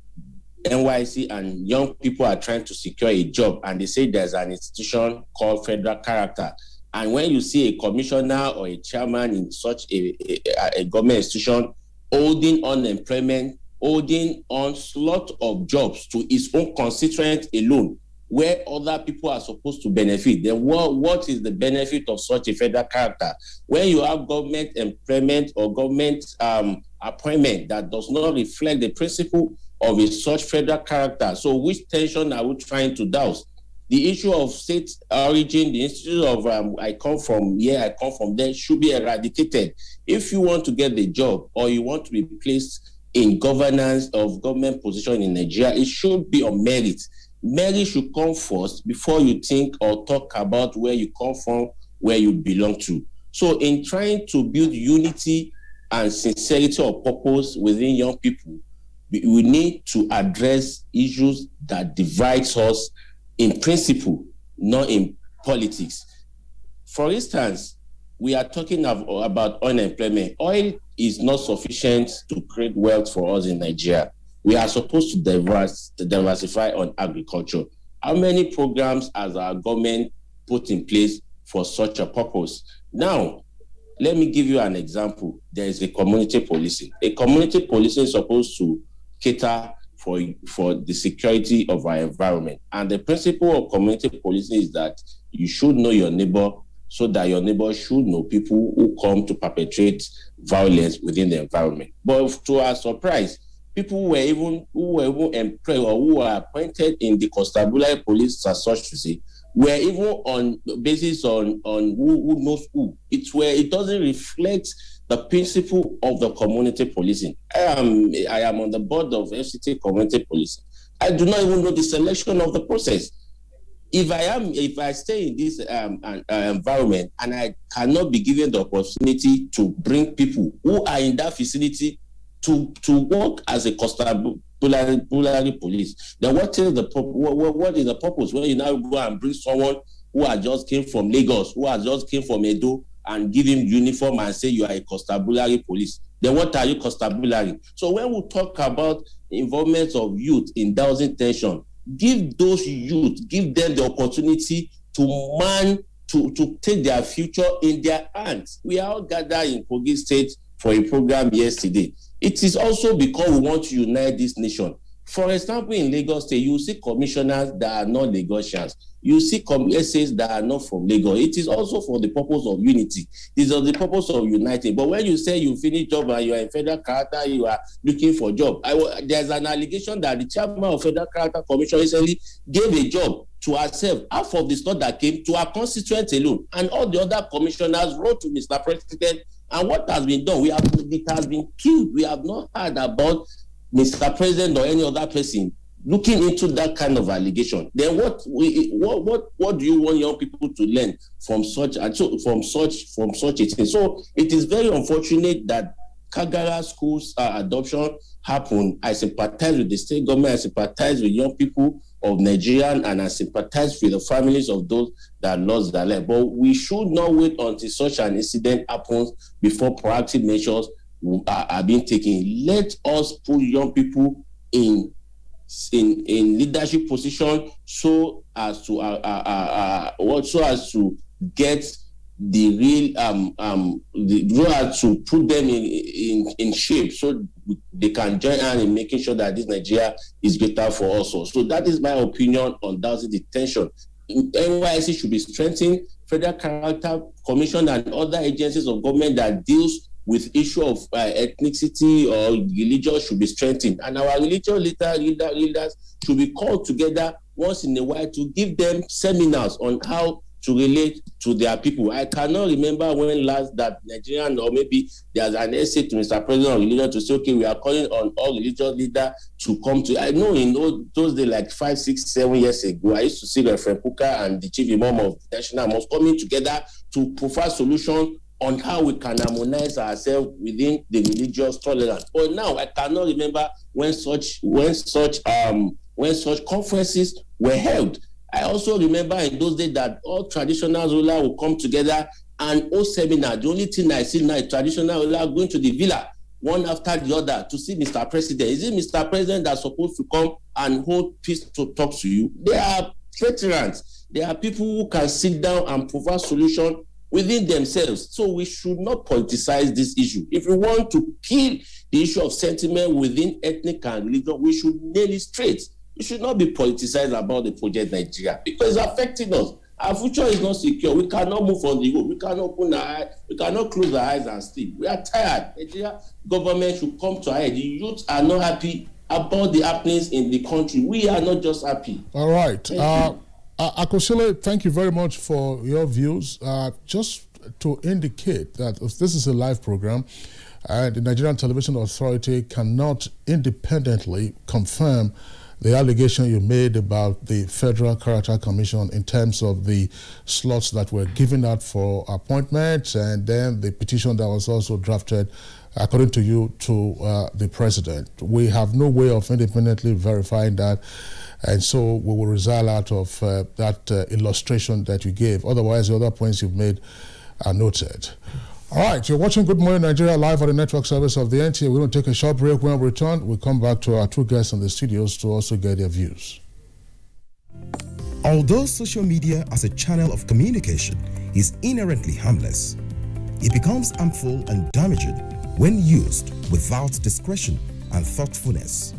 NYC and young people are trying to secure a job and they say there's an institution called federal character, and when you see a commissioner or a chairman in such a government institution holding unemployment, holding onslaught of jobs to his own constituent alone, where other people are supposed to benefit, then what is the benefit of such a federal character? When you have government employment or government appointment that does not reflect the principle of a such federal character, so which tension are we trying to douse? The issue of state origin, the issue of I come from here, I come from there, should be eradicated. If you want to get the job or you want to be placed in governance of government position in Nigeria, it should be on merit. Merit should come first before you think or talk about where you come from, where you belong to. So in trying to build unity and sincerity of purpose within young people, we need to address issues that divides us in principle, not in politics. For instance, we are talking about unemployment. Oil is not sufficient to create wealth for us in Nigeria. We are supposed to diversify on agriculture. How many programs has our government put in place for such a purpose? Now, let me give you an example. There is a community policing. A community policing is supposed to cater for the security of our environment. And the principle of community policing is that you should know your neighbor so that your neighbor should know people who come to perpetrate violence within the environment. But to our surprise, people who were even employed or who were appointed in the constabulary police, as such to say, were even on basis on who knows who. It doesn't reflect the principle of the community policing. I am on the board of FCT Community Policing. I do not even know the selection of the process. If I stay in this environment and I cannot be given the opportunity to bring people who are in that vicinity to work as a constabulary police, then what is the purpose when you now go and bring someone who has just came from Lagos, who has just came from Edo, and give him uniform and say you are a constabulary police? Then what are you constabulary? So when we talk about involvement of youth in dousing tension, give those youth, give them the opportunity to take their future in their hands. We are all gathered in Kogi State for a program yesterday. It is also because we want to unite this nation. For example, in Lagos State, you see commissioners that are not Lagosians. You see essays that are not from Lagos. It is also for the purpose of unity. It is for the purpose of uniting. But when you say you finish job and you are in federal character, you are looking for job. There's an allegation that the chairman of Federal Character Commission recently gave a job to herself, half of the slot that came to our constituent alone. And all the other commissioners wrote to Mr. President. And what has been done? It has been killed. We have not heard about Mr. President or any other person looking into that kind of allegation. Then what do you want young people to learn from such a thing? So it is very unfortunate that Kagara schools adoption happened. I sympathize with the state government. I sympathize with young people of Nigeria, and I sympathize with the families of those that lost their life. But we should not wait until such an incident happens before proactive measures are being taken. Let us put young people in leadership position so as to get the real to put them in shape so they can join hand in making sure that this Nigeria is better for us all. So that is my opinion on dousing detention. NYC should be strengthened. Federal Character Commission and other agencies of government that deals with issue of ethnicity or religion should be strengthened. And our religious leaders should be called together once in a while to give them seminars on how to relate to their people. I cannot remember when last that Nigerian, or maybe there's an essay to Mr. President of Religion to say, okay, we are calling on all religious leaders to come to. I know in those days, like 5, 6, 7 years ago, I used to see Reverend Puka and the Chief Imam of the National Mosque coming together to provide solutions on how we can harmonize ourselves within the religious tolerance. But now I cannot remember when such conferences were held. I also remember in those days that all traditional rulers will come together and hold seminar. The only thing I see now is traditional rulers going to the villa one after the other to see Mr. President. Is it Mr. President that's supposed to come and hold peace to talk to you? They are veterans. They are people who can sit down and provide solutions within themselves. So we should not politicize this issue. If we want to kill the issue of sentiment within ethnic and religion, we should nail it straight. We should not be politicized about the project Nigeria because it's affecting us. Our future is not secure. We cannot move on the road. We cannot open our eyes. We cannot close our eyes and sleep. We are tired. Nigeria government should come to our aid. The youth are not happy about the happenings in the country. We are not just happy. All right. Akosile, thank you very much for your views. Just to indicate that if this is a live program, the Nigerian Television Authority cannot independently confirm the allegation you made about the Federal Character Commission in terms of the slots that were given out for appointments and then the petition that was also drafted, according to you, to the president. We have no way of independently verifying that, and so we will resile out of that illustration that you gave. Otherwise, the other points you've made are noted. All right, you're watching Good Morning Nigeria live on the network service of the NTA. We're going to take a short break. When we return, we'll come back to our two guests in the studios to also get their views. Although social media as a channel of communication is inherently harmless, it becomes harmful and damaging when used without discretion and thoughtfulness.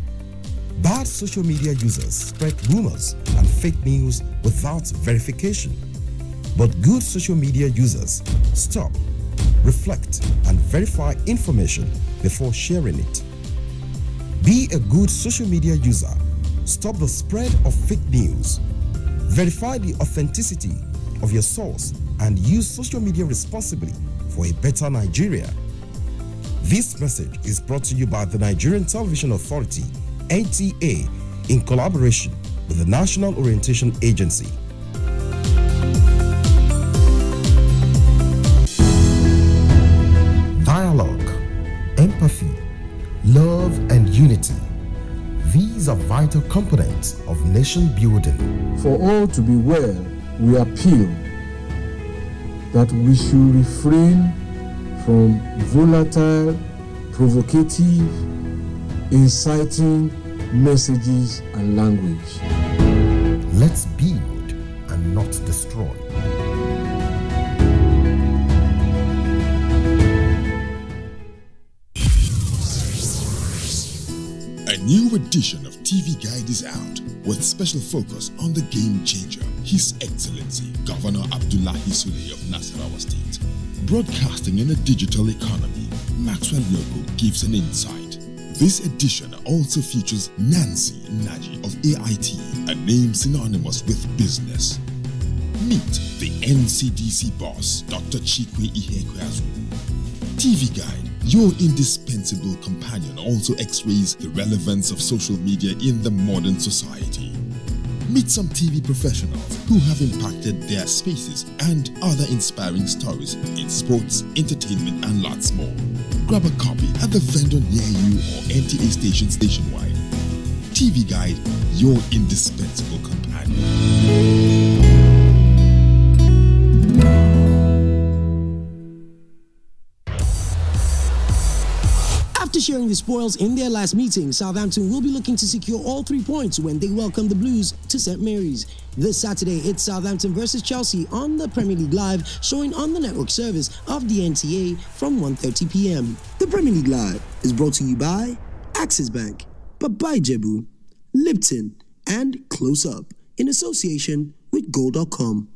Bad social media users spread rumors and fake news without verification. But good social media users stop, reflect, and verify information before sharing it. Be a good social media user. Stop the spread of fake news. Verify the authenticity of your source and use social media responsibly for a better Nigeria. This message is brought to you by the Nigerian Television Authority, NTA, in collaboration with the National Orientation Agency. Dialogue, empathy, love, and unity. These are vital components of nation building. For all to be well, we appeal that we should refrain from volatile, provocative, inciting messages and language. Let's build and not destroy. A new edition of TV Guide is out with special focus on the game changer, His Excellency Governor Abdullahi Sule of Nasarawa State. Broadcasting in a digital economy, Maxwell Lobo gives an insight. This edition also features Nancy Naji of AIT, a name synonymous with business. Meet the NCDC boss, Dr. Chikwe Ihekweazu. TV Guide, your indispensable companion, also x-rays the relevance of social media in the modern society. Meet some TV professionals who have impacted their spaces and other inspiring stories in sports, entertainment, and lots more. Grab a copy at the vendor near you or NTA stations nationwide. TV Guide, your indispensable companion. After sharing the spoils in their last meeting, Southampton will be looking to secure all 3 points when they welcome the Blues to St. Mary's. This Saturday, it's Southampton versus Chelsea on the Premier League Live, showing on the network service of the NTA from 1:30 p.m. The Premier League Live is brought to you by Axis Bank, Babai Jebu, Lipton, and Close Up in association with Gold.com.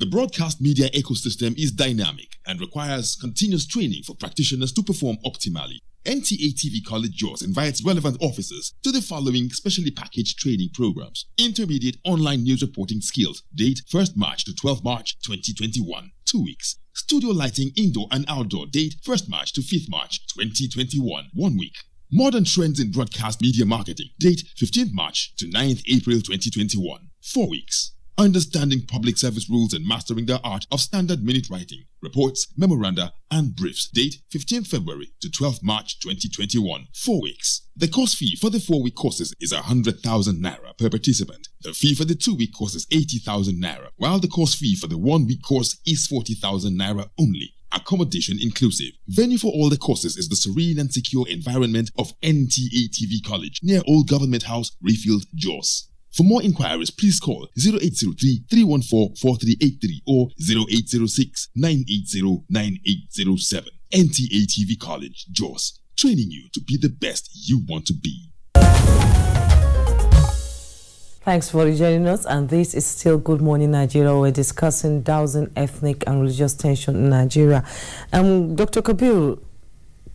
The broadcast media ecosystem is dynamic and requires continuous training for practitioners to perform optimally. NTA TV College Jos invites relevant officers to the following specially packaged training programs. Intermediate online news reporting skills. Date 1st March to 12th March 2021. 2 weeks. Studio lighting indoor and outdoor. Date 1st March to 5th March 2021. 1 week. Modern trends in broadcast media marketing. Date 15th March to 9th April 2021. 4 weeks. Understanding public service rules and mastering the art of standard minute writing, reports, memoranda, and briefs. Date 15th February to 12th March 2021. 4 weeks. The course fee for the 4-week courses is 100,000 naira per participant. The fee for the 2-week course is 80,000 naira, while the course fee for the 1-week course is 40,000 naira only. Accommodation inclusive. Venue for all the courses is the serene and secure environment of NTA TV College near Old Government House, Rayfield, Jos. For more inquiries, please call 0803-314-4383 or 0806-980-9807. NTA TV College, Jos. Training you to be the best you want to be. Thanks for joining us, and this is still Good Morning Nigeria. We're discussing dousing ethnic and religious tension in Nigeria. Dr. Kabir,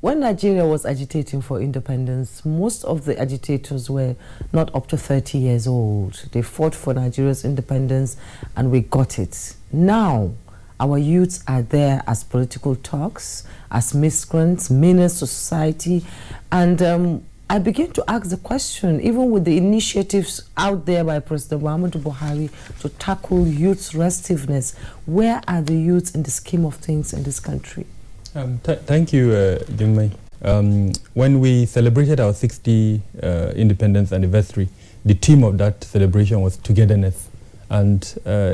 when Nigeria was agitating for independence, most of the agitators were not up to 30 years old. They fought for Nigeria's independence, and we got it. Now, our youths are there as political talks, as miscreants, menace to society, and I begin to ask the question, even with the initiatives out there by President Muhammadu Buhari to tackle youth's restiveness, where are the youths in the scheme of things in this country? Thank you, Jungmei. When we celebrated our 60th independence anniversary, the theme of that celebration was togetherness. And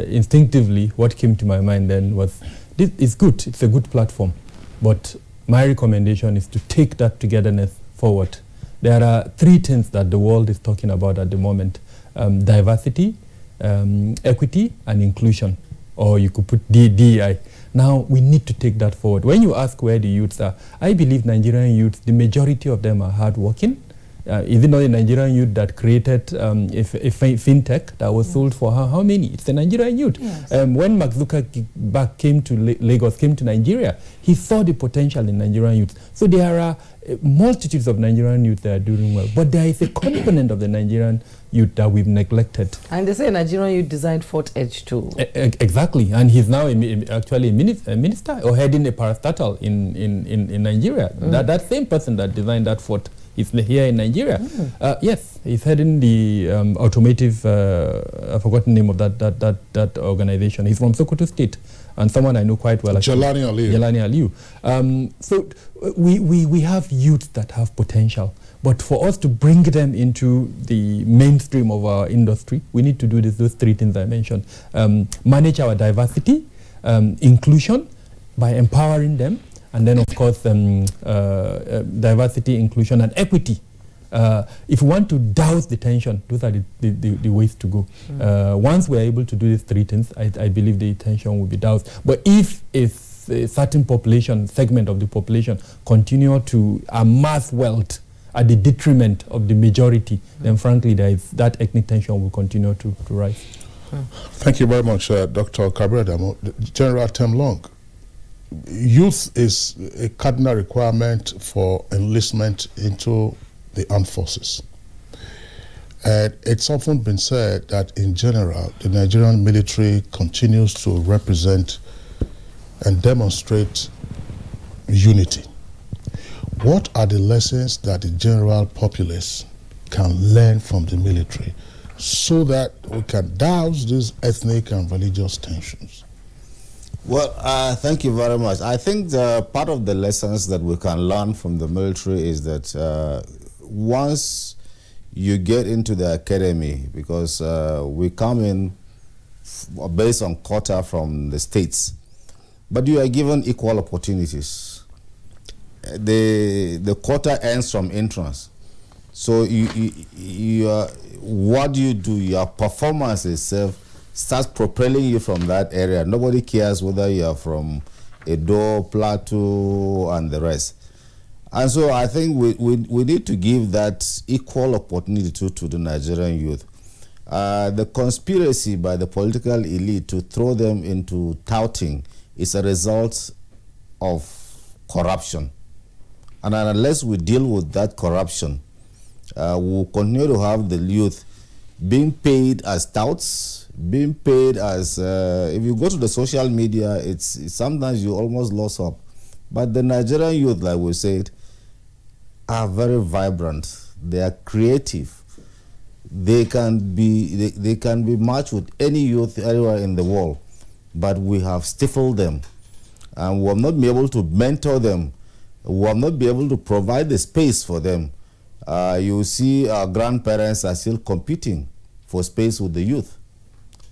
instinctively, what came to my mind then was, this is good, it's a good platform, but my recommendation is to take that togetherness forward. There are 3 things that the world is talking about at the moment: diversity, equity, and inclusion, or you could put DEI. Now, we need to take that forward. When you ask where the youths are, I believe Nigerian youths, the majority of them are hardworking. Is it not a Nigerian youth that created a fintech that was sold for how many? It's a Nigerian youth. Yes. When Mark Zuckerberg came to Lagos, came to Nigeria, he saw the potential in Nigerian youth. So there are multitudes of Nigerian youth that are doing well. But there is a component of the Nigerian youth that we've neglected. And they say Nigerian youth designed Fort Edge too. Exactly. And he's now actually a minister or heading a parastatal in Nigeria. That same person that designed that fort is here in Nigeria. Yes, he's heading the automotive, I've forgotten the name of that organization. He's from Sokoto State, and someone I know quite well. Jelani Aliyu. So we have youth that have potential, but for us to bring them into the mainstream of our industry, we need to do those 3 things I mentioned. Manage our diversity, inclusion by empowering them, and then, of course, diversity, inclusion, and equity. If we want to douse the tension, those are the ways to go. Once we're able to do these 3 things, I believe the tension will be doused. But if a certain segment of the population continue to amass wealth at the detriment of the majority, then frankly, that ethnic tension will continue to rise. Thank you very much, Dr. Kabir. General Temlong. Youth is a cardinal requirement for enlistment into the armed forces. And it's often been said that in general, the Nigerian military continues to represent and demonstrate unity. What are the lessons that the general populace can learn from the military so that we can douse these ethnic and religious tensions? Well, thank you very much. I think part of the lessons that we can learn from the military is that once you get into the academy, because we come in based on quota from the states, but you are given equal opportunities. The quota ends from entrance. So what you do, your performance itself starts propelling you from that area. Nobody cares whether you are from Edo, Plateau, and the rest. And so I think we need to give that equal opportunity to the Nigerian youth. The conspiracy by the political elite to throw them into touting is a result of corruption. And unless we deal with that corruption, we'll continue to have the youth being paid as touts, being paid as, if you go to the social media, it's sometimes you almost lose hope. But the Nigerian youth, like we said, are very vibrant. They are creative. They can be matched with any youth anywhere in the world, but we have stifled them, and we have not been able to mentor them. We have not been able to provide the space for them. You see, our grandparents are still competing for space with the youth,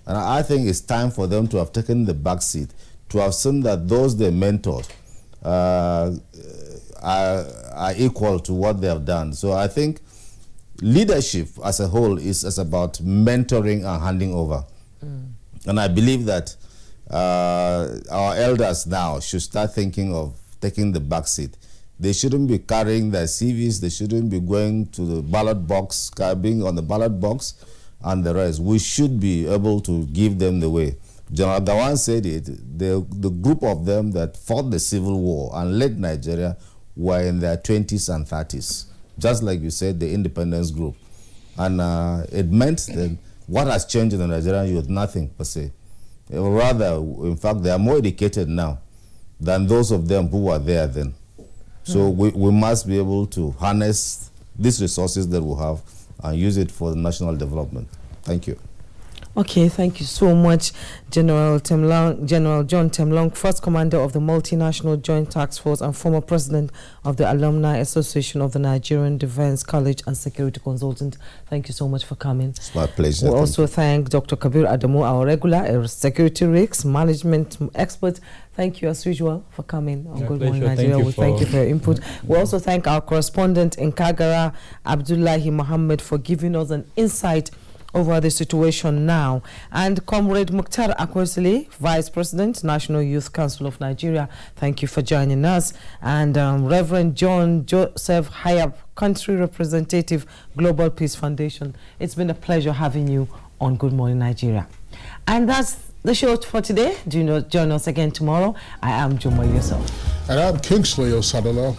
and I think it's time for them to have taken the back seat, to have seen that those they mentored are equal to what they have done. So I think leadership as a whole is about mentoring and handing over. And I believe that our elders now should start thinking of taking the back seat. They shouldn't be carrying their CVs. They shouldn't be going to the ballot box, being on the ballot box and the rest. We should be able to give them the way. General Gawan said it, the group of them that fought the civil war and led Nigeria were in their 20s and 30s. Just like you said, the independence group. And it meant that what has changed in the Nigerian youth? Nothing, per se. Rather, in fact, they are more educated now than those of them who were there then. So we must be able to harness these resources that we have and use it for national development. Thank you. Okay, thank you so much, General John Temlong, first commander of the Multinational Joint Task Force and former president of the Alumni Association of the Nigerian Defense College and security consultant. Thank you so much for coming. It's my pleasure. We also thank Dr. Kabir Adamu, our regular security risk management expert. Thank you, as usual, for coming on Good Morning Nigeria. Thank you for your input. We also thank our correspondent in Kagara, Abdullahi Muhammad, for giving us an insight over the situation now, and Comrade Mukhtar Akwesili, Vice President, National Youth Council of Nigeria. Thank you for joining us. And Reverend John Joseph Hayab, Country Representative, Global Peace Foundation. It's been a pleasure having you on Good Morning Nigeria. And that's the show for today. Do not join us again tomorrow. I am Juma Yusuf. And I'm Kingsley Osadolo.